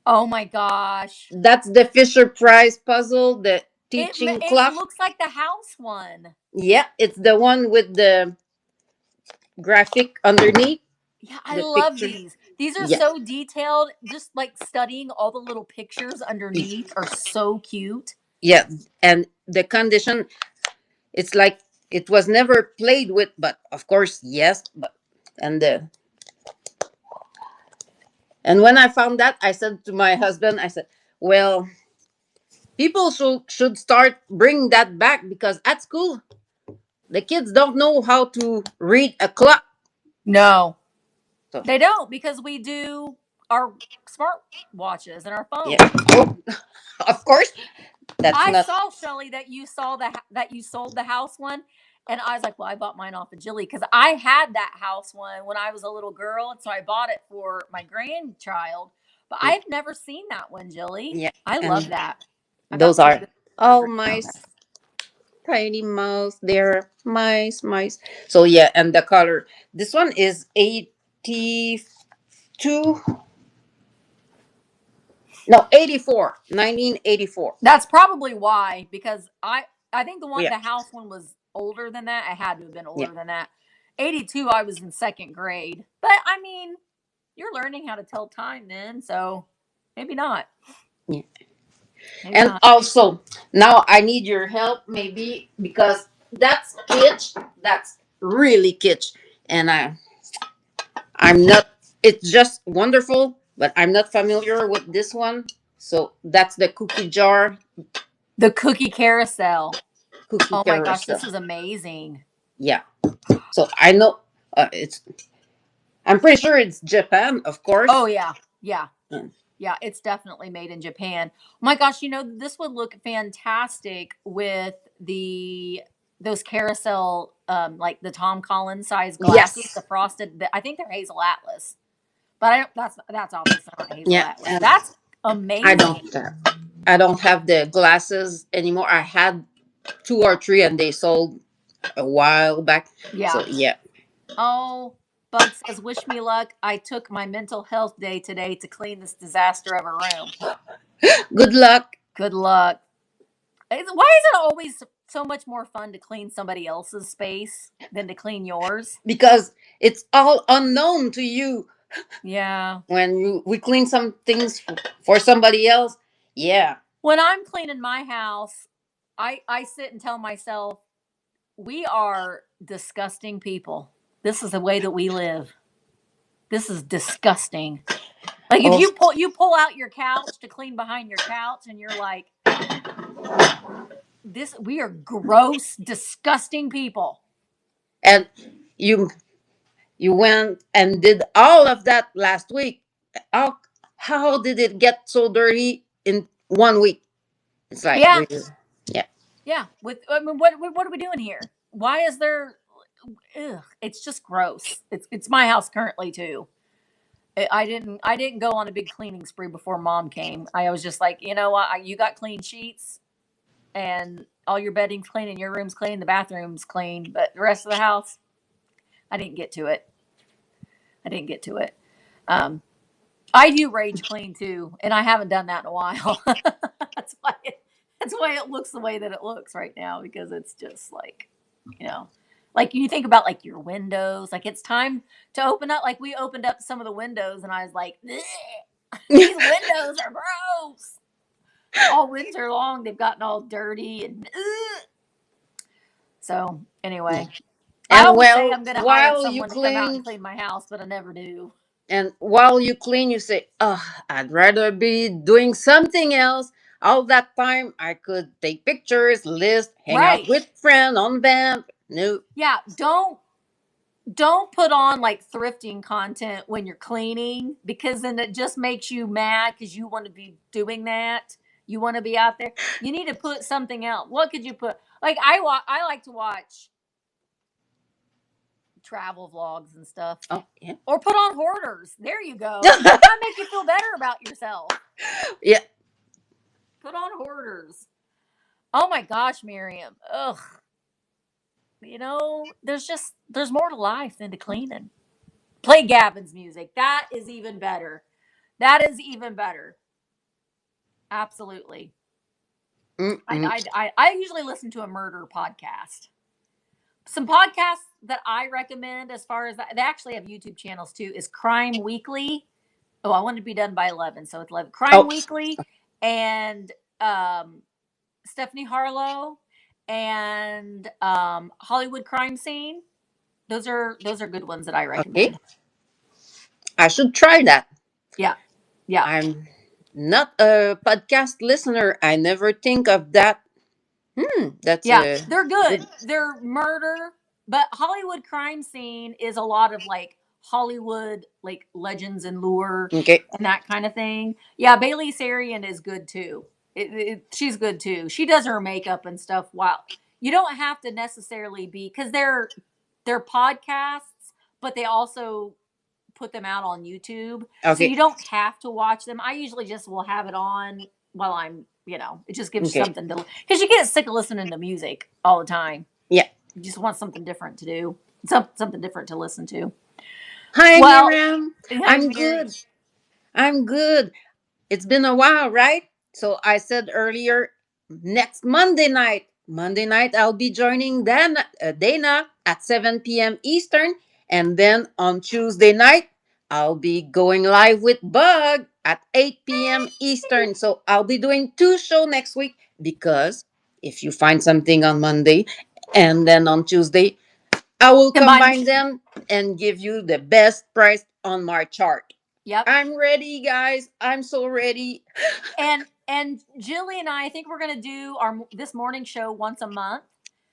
Oh my gosh. That's the Fisher Price puzzle, the teaching It clock. looks like the house one. Yeah, it's the one with the graphic underneath Yeah, I the love picture. these. These are Yeah, so detailed. Just like studying all the little pictures underneath are so cute. yeah, and the condition. It's like it was never played with, but of course, yes. But and the and when I found that, I said to my husband, I said, "Well, people should start bring that back because at school the kids don't know how to read a clock." No, So they don't because we do our smart watches and our yeah, phones. oh, of course, that's I not. saw Shelly that you saw that you sold the house one, and I was like, "Well, I bought mine off of Djilly because I had that house one when I was a little girl, and so I bought it for my grandchild. But Yeah, I've never seen that one, Djilly. yeah, I love and that. I got those some are good for all grandchild. mice, tiny mouse. They're mice. So yeah, and the color. This one is 82. No, 84, 1984. That's probably why because I think Yeah, the house one was older than that. It had to have been yeah, older than that. 82, I was in second grade, but I mean, you're learning how to tell time then, so maybe not. yeah. Maybe And not. also, now I need your help, maybe because that's kitsch. That's really kitsch, and I'm not. It's just wonderful, but I'm not familiar with this one. So that's the cookie jar, The cookie carousel. cookie Oh my gosh, carousel. this is amazing. Yeah. So I know it's. I'm pretty sure it's Japan, of Oh course. yeah. Yeah. Mm. Yeah, it's definitely made in Japan. Oh my gosh, this would look fantastic with the those carousel like the Tom Collins size glasses, Yes. the frosted I think they're Hazel Atlas. But I don't that's obviously not Hazel Yeah, Atlas. and That's I amazing. don't. I don't have the glasses anymore. I had two or three, and they sold a while back. Yeah. So yeah, Oh, Bug says, wish me luck. I took my mental health day today to clean this disaster of a room. good luck Good luck. Why is it always so much more fun to clean somebody else's space than to clean yours? because it's all unknown to you Yeah. when we clean some things for somebody else. Yeah, When I'm cleaning my house, I sit and tell myself, we are disgusting people. This is the way that we live. This is disgusting. Like if oh, you pull out your couch to clean behind your couch and you're like, this we are gross, disgusting people. and you you went and did all of that last week. How did it get so dirty in 1 week? It's like Yeah. really, yeah. Yeah. With I mean what are we doing here? Why is there ugh, it's just gross. It's my house currently too. I didn't go on a big cleaning spree before mom came. I was just like, you know what? You got clean sheets and all your bedding's clean and your room's clean, the bathroom's clean, but the rest of the house, I didn't get to it. I didn't get to it. Um, I do rage clean too, and I haven't done that in a while. That's why it looks the way that it looks right now because it's just like, you know, like you think about like your windows, like it's time to open up. Like we opened up some of the windows, and I was like, these windows are gross. all winter long. They've gotten all dirty and so anyway. I And always say well, I'm going to hire while you someone to come out and clean, clean my house, but I never do. you say, "Oh, I'd rather be doing something else." All that time, I could take pictures, list, hang out Right. with friend on band. No, Yeah, don't put on like thrifting content when you're cleaning because then it just makes you mad because you want to be doing that. You want to be out there. You need to put something else. What could you put? Like I like to watch travel vlogs and stuff. oh yeah, Or put on hoarders. There you go. That make you feel better about yourself. yeah. Put on hoarders. Oh my gosh, Miriam. Ugh. There's more to life than to cleaning. Play Gavin's music. That is even better. That is even better. Absolutely. Mm-mm. I usually listen to a murder podcast. Some podcasts that I recommend as far as that, they actually have YouTube channels too, is Crime Weekly. Oh, I want to be done by 11, so it's 11. Crime Oh, Weekly and um, Stephanie Harlow and Hollywood Crime Scene. Those are good ones that I okay. recommend. I should try that. Yeah. Yeah. I'm not a podcast listener. I never think of that. That's Yeah, a they're good. good. They're murder, but Hollywood Crime Scene is a lot of like Hollywood like legends and lure Okay. and that kind of thing. Yeah, Bailey Sarian is good too. She's good too. She does her makeup and stuff. Wow, you don't have to necessarily be because they're podcasts, but they also put them out on YouTube. So Okay. you don't have to watch them. I usually just will have it on while it just gives you Okay. something to, because you get sick of listening to music all the time. Yeah. You just want something different to do, something different to listen to. Hi, Well, Miriam. hi, I'm Mary. good. I'm good. It's been a while, right? So I said earlier, next Monday night. Monday night, I'll be joining Dana at 7 p.m. Eastern. And then on Tuesday night, I'll be going live with Bug at 8 p.m. Eastern. So I'll be doing two shows next week because if you find something on Monday and then on Tuesday, I will Combine. combine them and give you the best price on my chart. Yep. I'm ready, guys. I'm so ready. And Jilly and I think we're gonna do our this morning show once a month.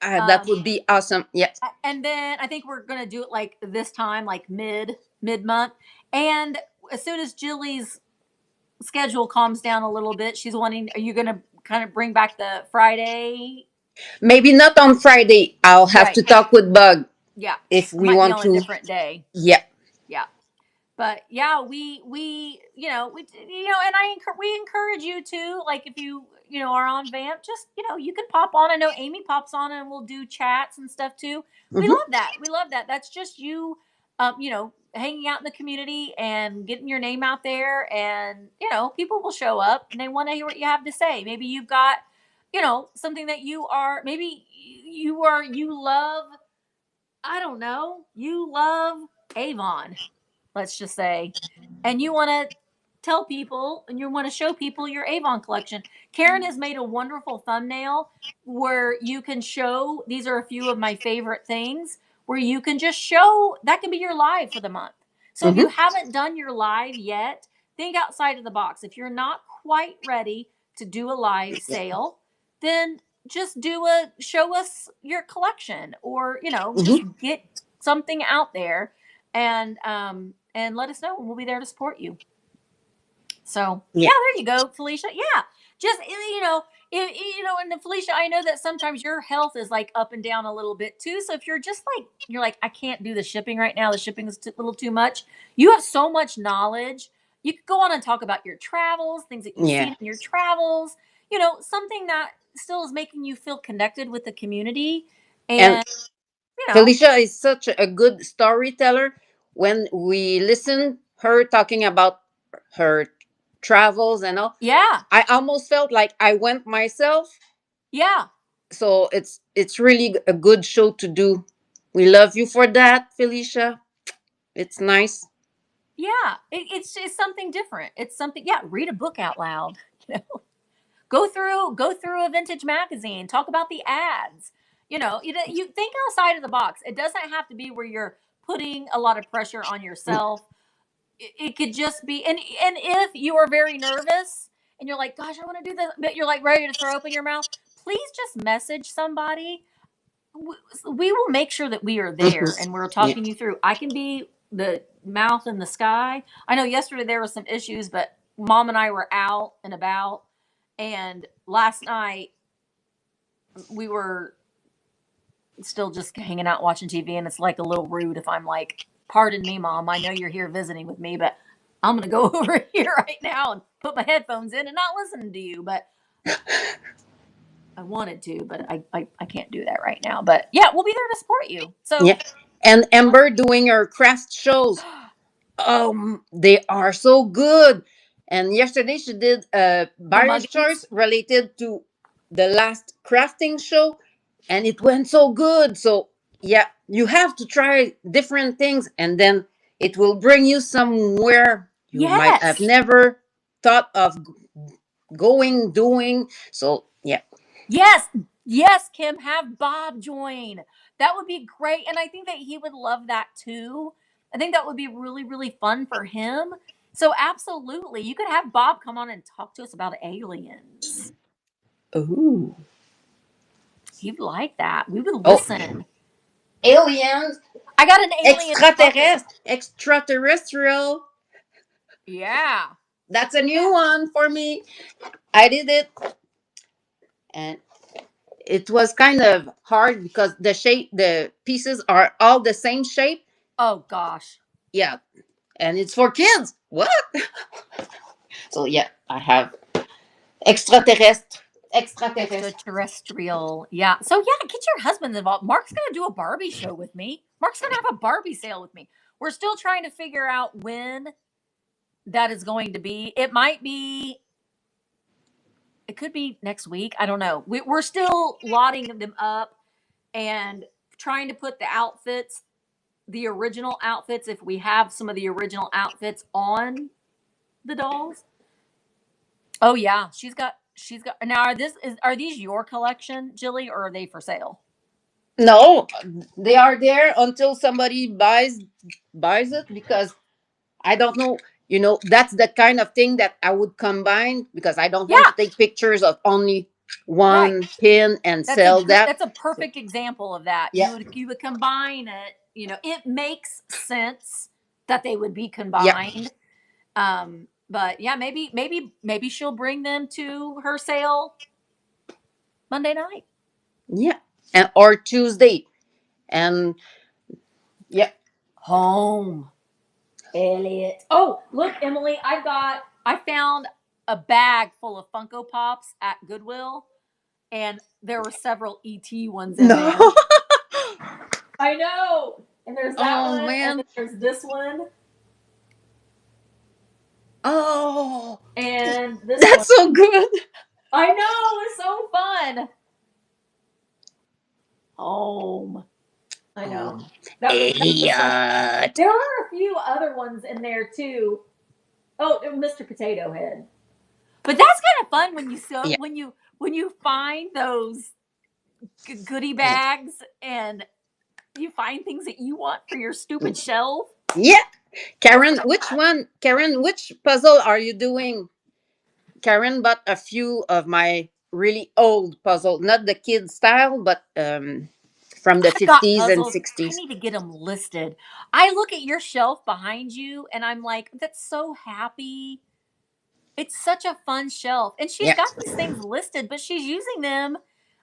That Um, would be awesome. Yes. and then I think we're gonna do it like this time, like mid month. And as soon as Jilly's schedule calms down a little bit, she's wanting. Are you gonna kind of bring back the Friday? Maybe not on Friday. I'll have Right. to talk with Bug Yeah. if It we might be want on a to. different day. Yeah. Yeah. But yeah, we and we encourage you to, like, if you are on Vamp, just you can pop on. I know Amy pops on and we'll do chats and stuff too. We Hmm. love that. We love that. That's just you, hanging out in the community and getting your name out there, and people will show up and they want to hear what you have to say. Maybe you've got something that maybe you love. I don't know. You love Avon, let's just say, and you want to tell people and you want to show people your Avon collection. Karen has made a wonderful thumbnail where you can show, these are a few of my favorite things, where you can just show that can be your live for the month. So if you Hmm. haven't done your live yet, think outside of the box. If you're not quite ready to do a live sale, then just do a show us your collection, or just Hmm. get something out there, and let us know, and we'll be there to support you. So Yeah. yeah, there you go, Felicia. Yeah, just and then Felicia, I know that sometimes your health is like up and down a little bit too. So if you're like, I can't do the shipping right now. The shipping is a little too much. You have so much knowledge. You could go on and talk about your travels, things that you've Yeah. seen in your travels. Something that still is making you feel connected with the community, And and you know, Felicia is such a good storyteller. When we listen her talking about her travels and all, yeah, I almost felt like I went myself. yeah. So it's really a good show to do. We love you for that, Felicia. It's nice. Yeah, it's something different. It's something. Yeah, read a book out loud. You know, Go through a vintage magazine. Talk about the ads. You think outside of the box. It doesn't have to be where you're putting a lot of pressure on yourself. It could just be, and if you are very nervous and you're like, gosh, I want to do this, but you're like ready to throw open your mouth, please just message somebody. We will make sure that we are there and we're Yeah. talking you through. I can be the mouth in the sky. I know yesterday there were some issues, but Mom and I were out and about, and last night we were still just hanging out watching TV, and it's like a little rude if I'm like, pardon me, Mom, I know you're here visiting with me, but I'm going to go over here right now and put my headphones in and not listen to you. But I wanted to, but I can't do that right now. But yeah, we'll be there to support you. So Yeah. And Amber doing her craft shows. They are so good. And yesterday she did a the buyer's muggies. choice related to the last crafting show, and it went so good. So yeah, you have to try different things, and then it will bring you somewhere you might have Yes. never thought of doing. So yeah. Yes. Yes, Kim, have Bob join. That would be great. And I think that he would love that too. I think that would be really, really fun for him. So absolutely. You could have Bob come on and talk to us about aliens. Ooh. He'd like that. We would Oh, listen. aliens, I got an alien puppet. extraterrestrial. Yeah. That's a new Yeah. one for me. I did it, and it was kind of hard because the pieces are all the same shape. Oh gosh. Yeah, and it's for kids. What? So yeah, I have extraterrestre, extraterrestre. Extraterrestrial. Yeah. So yeah, get your husband involved. Mark's gonna do a Barbie show with me. Mark's gonna have a Barbie sale with me. We're still trying to figure out when that is going to be. It could be next week. I don't know. We're still lotting them up and trying to put the outfits, the original outfits, if we have some of the original outfits on the dolls. Oh yeah, she's got. Now are these your collection, Jilly, or are they for sale? No, they are there until somebody buys it, because I don't know. That's the kind of thing that I would combine, because I don't want to Yeah, take pictures of only right. one pin and That's a sell good. that. That's a perfect example of that. Yeah, You would combine it. It makes sense that they would be yeah, combined. But yeah, maybe she'll bring them to her sale Monday night. yeah, and or Tuesday, and yeah. Home, Elliot. Oh, look, Emily, I found a bag full of Funko Pops at Goodwill, and there were several ET ones in No. there. I know. And there's that Oh one, and man. then there's this one, Oh, and this one. that's so good. I know, it's so fun. Home. I know. That was fun. Elliot. There are a few other ones in there too. Oh, Mr. Potato Head. But that's kind of fun when Yeah, when you find those goodie bags and you find things that you want for your stupid shelf. yeah. Karen, which puzzle are you doing? Karen bought a few of my really old puzzle, not the kid style, but from the I've got 50s and puzzles. I 60s. need to get them listed. I look at your shelf behind you and I'm like, that's so happy. It's such a fun shelf. And she's Yeah, got these things listed, but she's using them.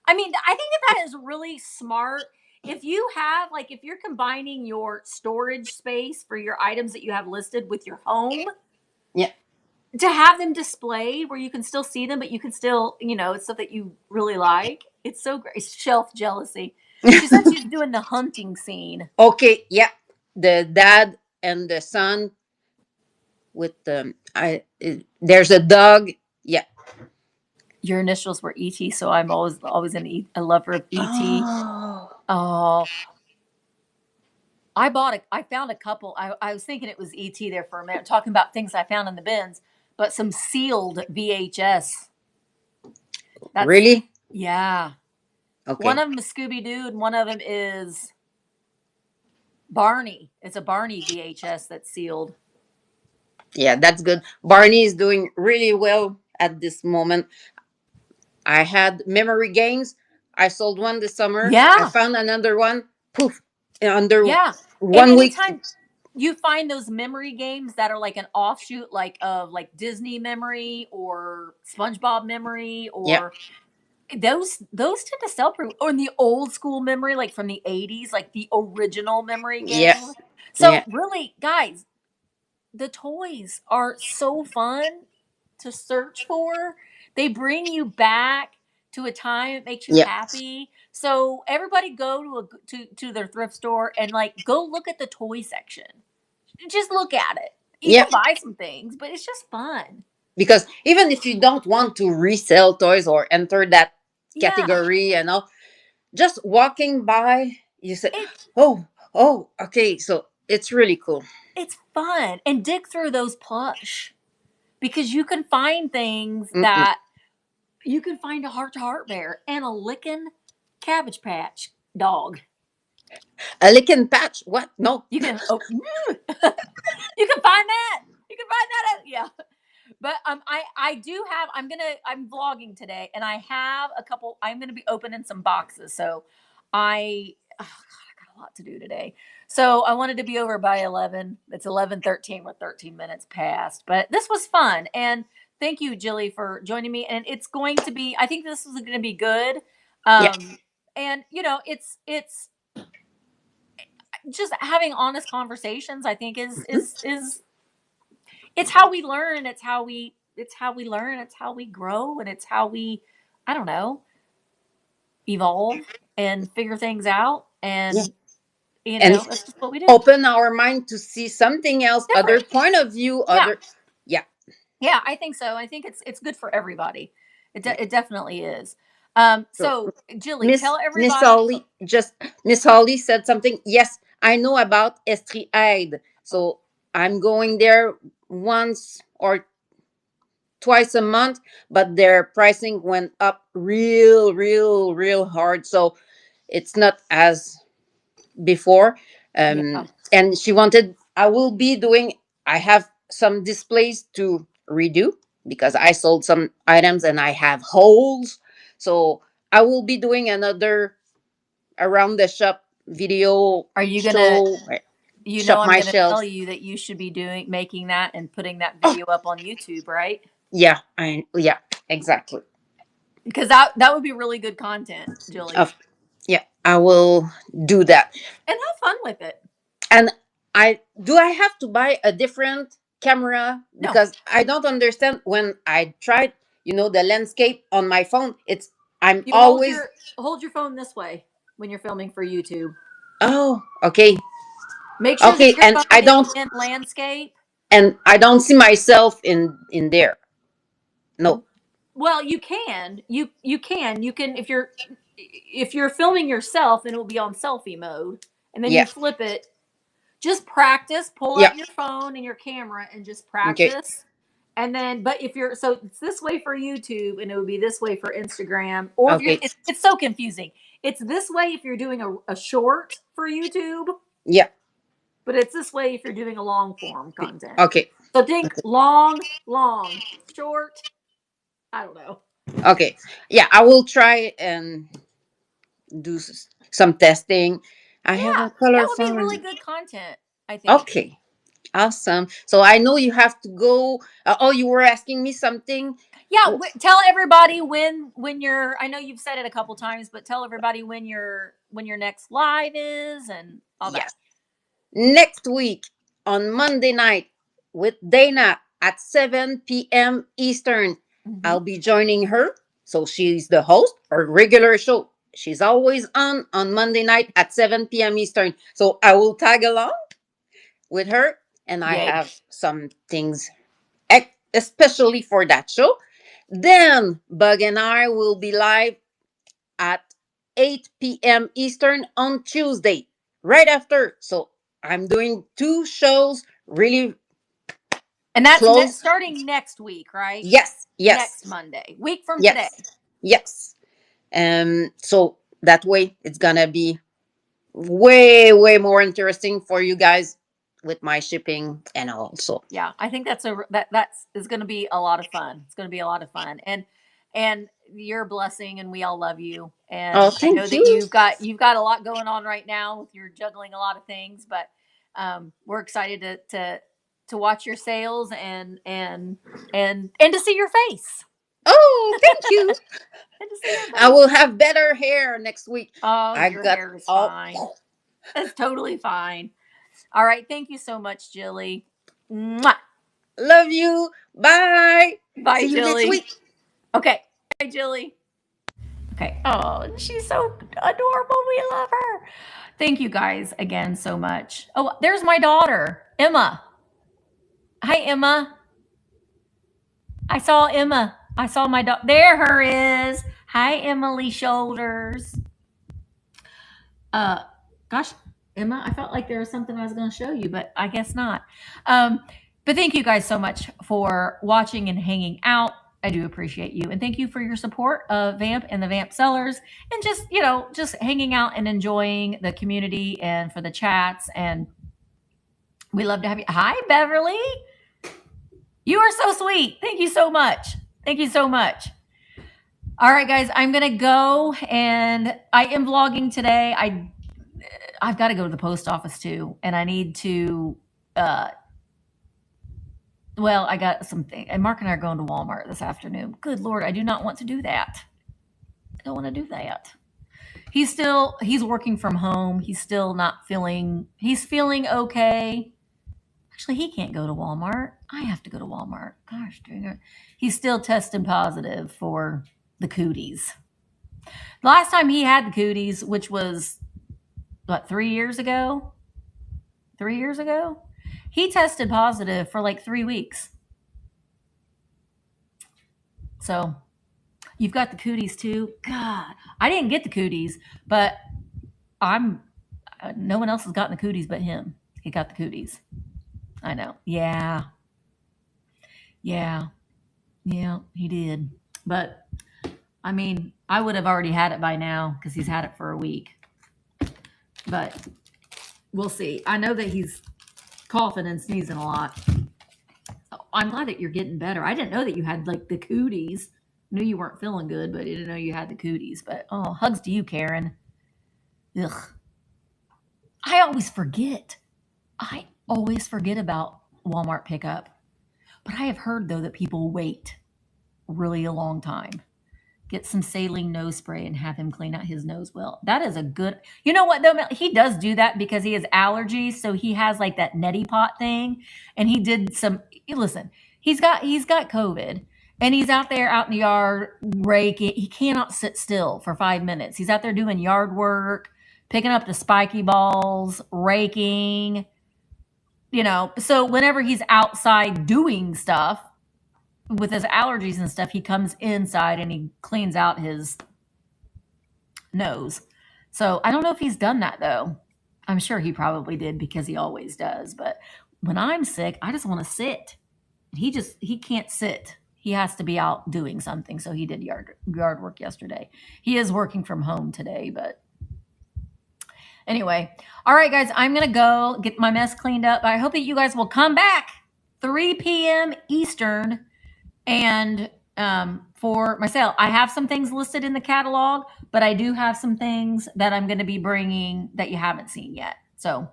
I mean, I think that is really smart. If you have, like, if you're combining your storage space for your items that you have listed with your home, yeah. to have them displayed where you can still see them, but you can still, it's stuff that you really like. It's so great. It's shelf jealousy. She said she's doing the hunting scene. Okay, yeah. The dad and the son with there's a dog. Yeah. Your initials were ET, so I'm always a lover of ET. Oh. Oh, I found a couple. I was thinking it was ET there for a minute, talking about things I found in the bins, but some sealed VHS That's Really? yeah. One Okay. of them is Scooby Doo, and one of them is Barney. It's a Barney VHS that's sealed. Yeah, that's good. Barney is doing really well at this moment. I had memory games. I sold one this summer. I Yeah, found another one. Poof. Under yeah. And 1 week. anytime you find those memory games that are like an offshoot, like of like Disney memory or SpongeBob memory, Yeah. or those tend to sell pretty, or in the old school memory, like from the 80s, like the original memory Yeah. game. Yeah. So really, guys, the toys are so fun to search for. They bring you back to a time that makes you Yeah. happy. So everybody go to their thrift store and like go look at the toy section. Just look at it. You Yeah. can buy some things, but it's just fun. Because even if you don't want to resell toys or enter that Yeah. category and all, just walking by, you say, It oh, oh, okay. So it's really cool. it's fun. And dig through those plush because you can find things Mm-mm. that you can find a heart to heart bear and a licking cabbage patch dog. A licking patch. What? No. You can you can find that. You can find that. Yeah. But I do have I'm vlogging today and I have a couple I'm gonna be opening some boxes. So oh God, I got a lot to do today. So I wanted to be over by 11. It's 11:13 with 13 minutes past. But this was fun. And thank you, Djilly, for joining me. And it's going to be I think this is gonna be good. Yeah. And it's just having honest conversations, I think is it's how we learn, it's how we learn, it's how we grow, and it's how we, I don't know, evolve and figure things out. Yeah. And And that's just what we do. open our mind to see something else, other Different. point of view, Yeah. other. Yeah. Yeah, I think so. I think it's good for everybody. Yeah. It definitely is. So So Jilly, Miss tell Miss everybody. Holly just Miss Holly said something. Yes, I know about Estrie Aid. So I'm going there once or twice a month, but their pricing went up real hard. So it's not as before. Yeah. And she wanted I will be doing I have some displays to redo because I sold some items and I have holes. So I will be doing another around the shop video Are you gonna? show, You know, shop I'm my gonna tell shelves. you that you should be making that and putting that Oh, video up on YouTube, right? yeah, yeah, exactly. Because that would be really good content, Jilly, Of Yeah, I will do that. and have fun with it. And I have to buy a different camera No, because I don't understand when I tried, the landscape on my phone. I'm you always hold your phone this way when you're filming for YouTube. oh, okay. Make sure that Okay, your phone is in landscape. and I don't see myself in there. No. Well, you can if you're filming yourself, then it will be on selfie mode, and then you Yeah. flip it. Just practice. Pull Yeah. out your phone and your camera and just Okay. practice. And then, but if you're so it's this way for YouTube, and it would be this way for Instagram, or if you're Okay. it's so confusing. It's this way if you're doing a short for YouTube, Yeah. but it's this way if you're doing a long form content. Okay. So think Okay. long, short. I don't know. Okay. Yeah, I will try and do some testing. I have Yeah, a color that would be phone. really good content, I think. Okay. Awesome. So I know you have to go. Oh, you were asking me something. Yeah, Oh, tell everybody when you're. I know you've said it a couple times, but tell everybody when your next live is and all that. yes. Next week on Monday night with Dana at 7 p.m. Eastern. Mm-hmm. I'll be joining her. So she's the host or regular show. She's always on Monday night at 7 p.m. Eastern. So I will tag along with her and I Yay! have some things especially for that show. Then Bug and I will be live at 8 p.m. Eastern on Tuesday, right after. So I'm doing two shows really And that's close. starting next week, right? Yes, Next yes, Monday, week from today. yes. Yes. So that way it's gonna be way more interesting for you guys with my shipping and all. So Yeah, I think that's is going to be a lot of fun. It's going to be a lot of fun, and you're a blessing, and we all love you. oh, And I know thank that you. you've got a lot going on right now. You're juggling a lot of things, but we're excited to watch your sales and to see your face Oh, thank you. and to see your I face. will have better hair next week. Oh, I your got hair is all. fine. It's totally fine. All right, thank you so much, Jilly. Mwah. Love you. Bye. Bye, See you next Jilly. week. Okay, bye, Jilly. Okay. Oh, she's so adorable. We love her. Thank you guys again so much. Oh, there's my daughter, Emma. Hi, Emma. I saw Emma. I saw my daughter. There her is. Hi, Emily Shoulders. Uh, gosh, Emma, I felt like there was something I was going to show you, but I guess not. But thank you guys so much for watching and hanging out. I do appreciate you. And thank you for your support of Vamp and the Vamp sellers and just hanging out and enjoying the community and for the chats. And we love to have you. Hi, Beverly. You are so sweet. Thank you so much. Thank you so much. All right, guys, I'm going to go and I am vlogging today. I've got to go to the post office too. And I need to, I got something. And Mark and I are going to Walmart this afternoon. Good Lord, I do not want to do that. I don't want to do that. He's working from home. He's still not feeling, he's feeling okay. Actually, he can't go to Walmart. I have to go to Walmart. Gosh, dang it. He's still testing positive for the cooties. Last time he had the cooties, which was, 3 years ago? 3 years ago? He tested positive for like 3 weeks. So you've got the cooties too. God, I didn't get the cooties, but no one else has gotten the cooties but him. He got the cooties. I know. Yeah, he did. But I mean, I would have already had it by now because he's had it for a week. But we'll see. I know that he's coughing and sneezing a lot. So I'm glad that you're getting better. I didn't know that you had like the cooties. Knew you weren't feeling good, but I didn't know you had the cooties. But hugs to you, Karen. Ugh. I always forget about Walmart pickup. But I have heard though that people wait really a long time. Get some saline nose spray and have him clean out his nose well. That is a good, you know what though? He does do that because he has allergies. So he has like that neti pot thing. And he did listen, he's got COVID and he's out there out in the yard raking. He cannot sit still for 5 minutes. He's out there doing yard work, picking up the spiky balls, raking, so whenever he's outside doing stuff, with his allergies and stuff, he comes inside and he cleans out his nose. So I don't know if he's done that though. I'm sure he probably did because he always does. But when I'm sick, I just want to sit. He can't sit. He has to be out doing something. So he did yard work yesterday. He is working from home today, but anyway. All right, guys, I'm going to go get my mess cleaned up. I hope that you guys will come back 3 p.m. Eastern. And for my sale, I have some things listed in the catalog, but I do have some things that I'm going to be bringing that you haven't seen yet. So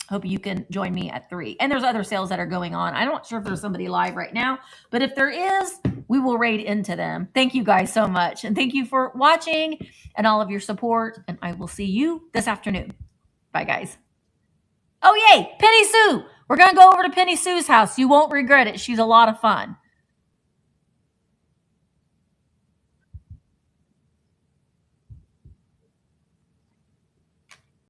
hope you can join me at 3. And there's other sales that are going on. I'm not sure if there's somebody live right now, but if there is, we will raid into them. Thank you guys so much. And thank you for watching and all of your support. And I will see you this afternoon. Bye, guys. Oh, yay, Penny Sue. We're going to go over to Penny Sue's house. You won't regret it. She's a lot of fun.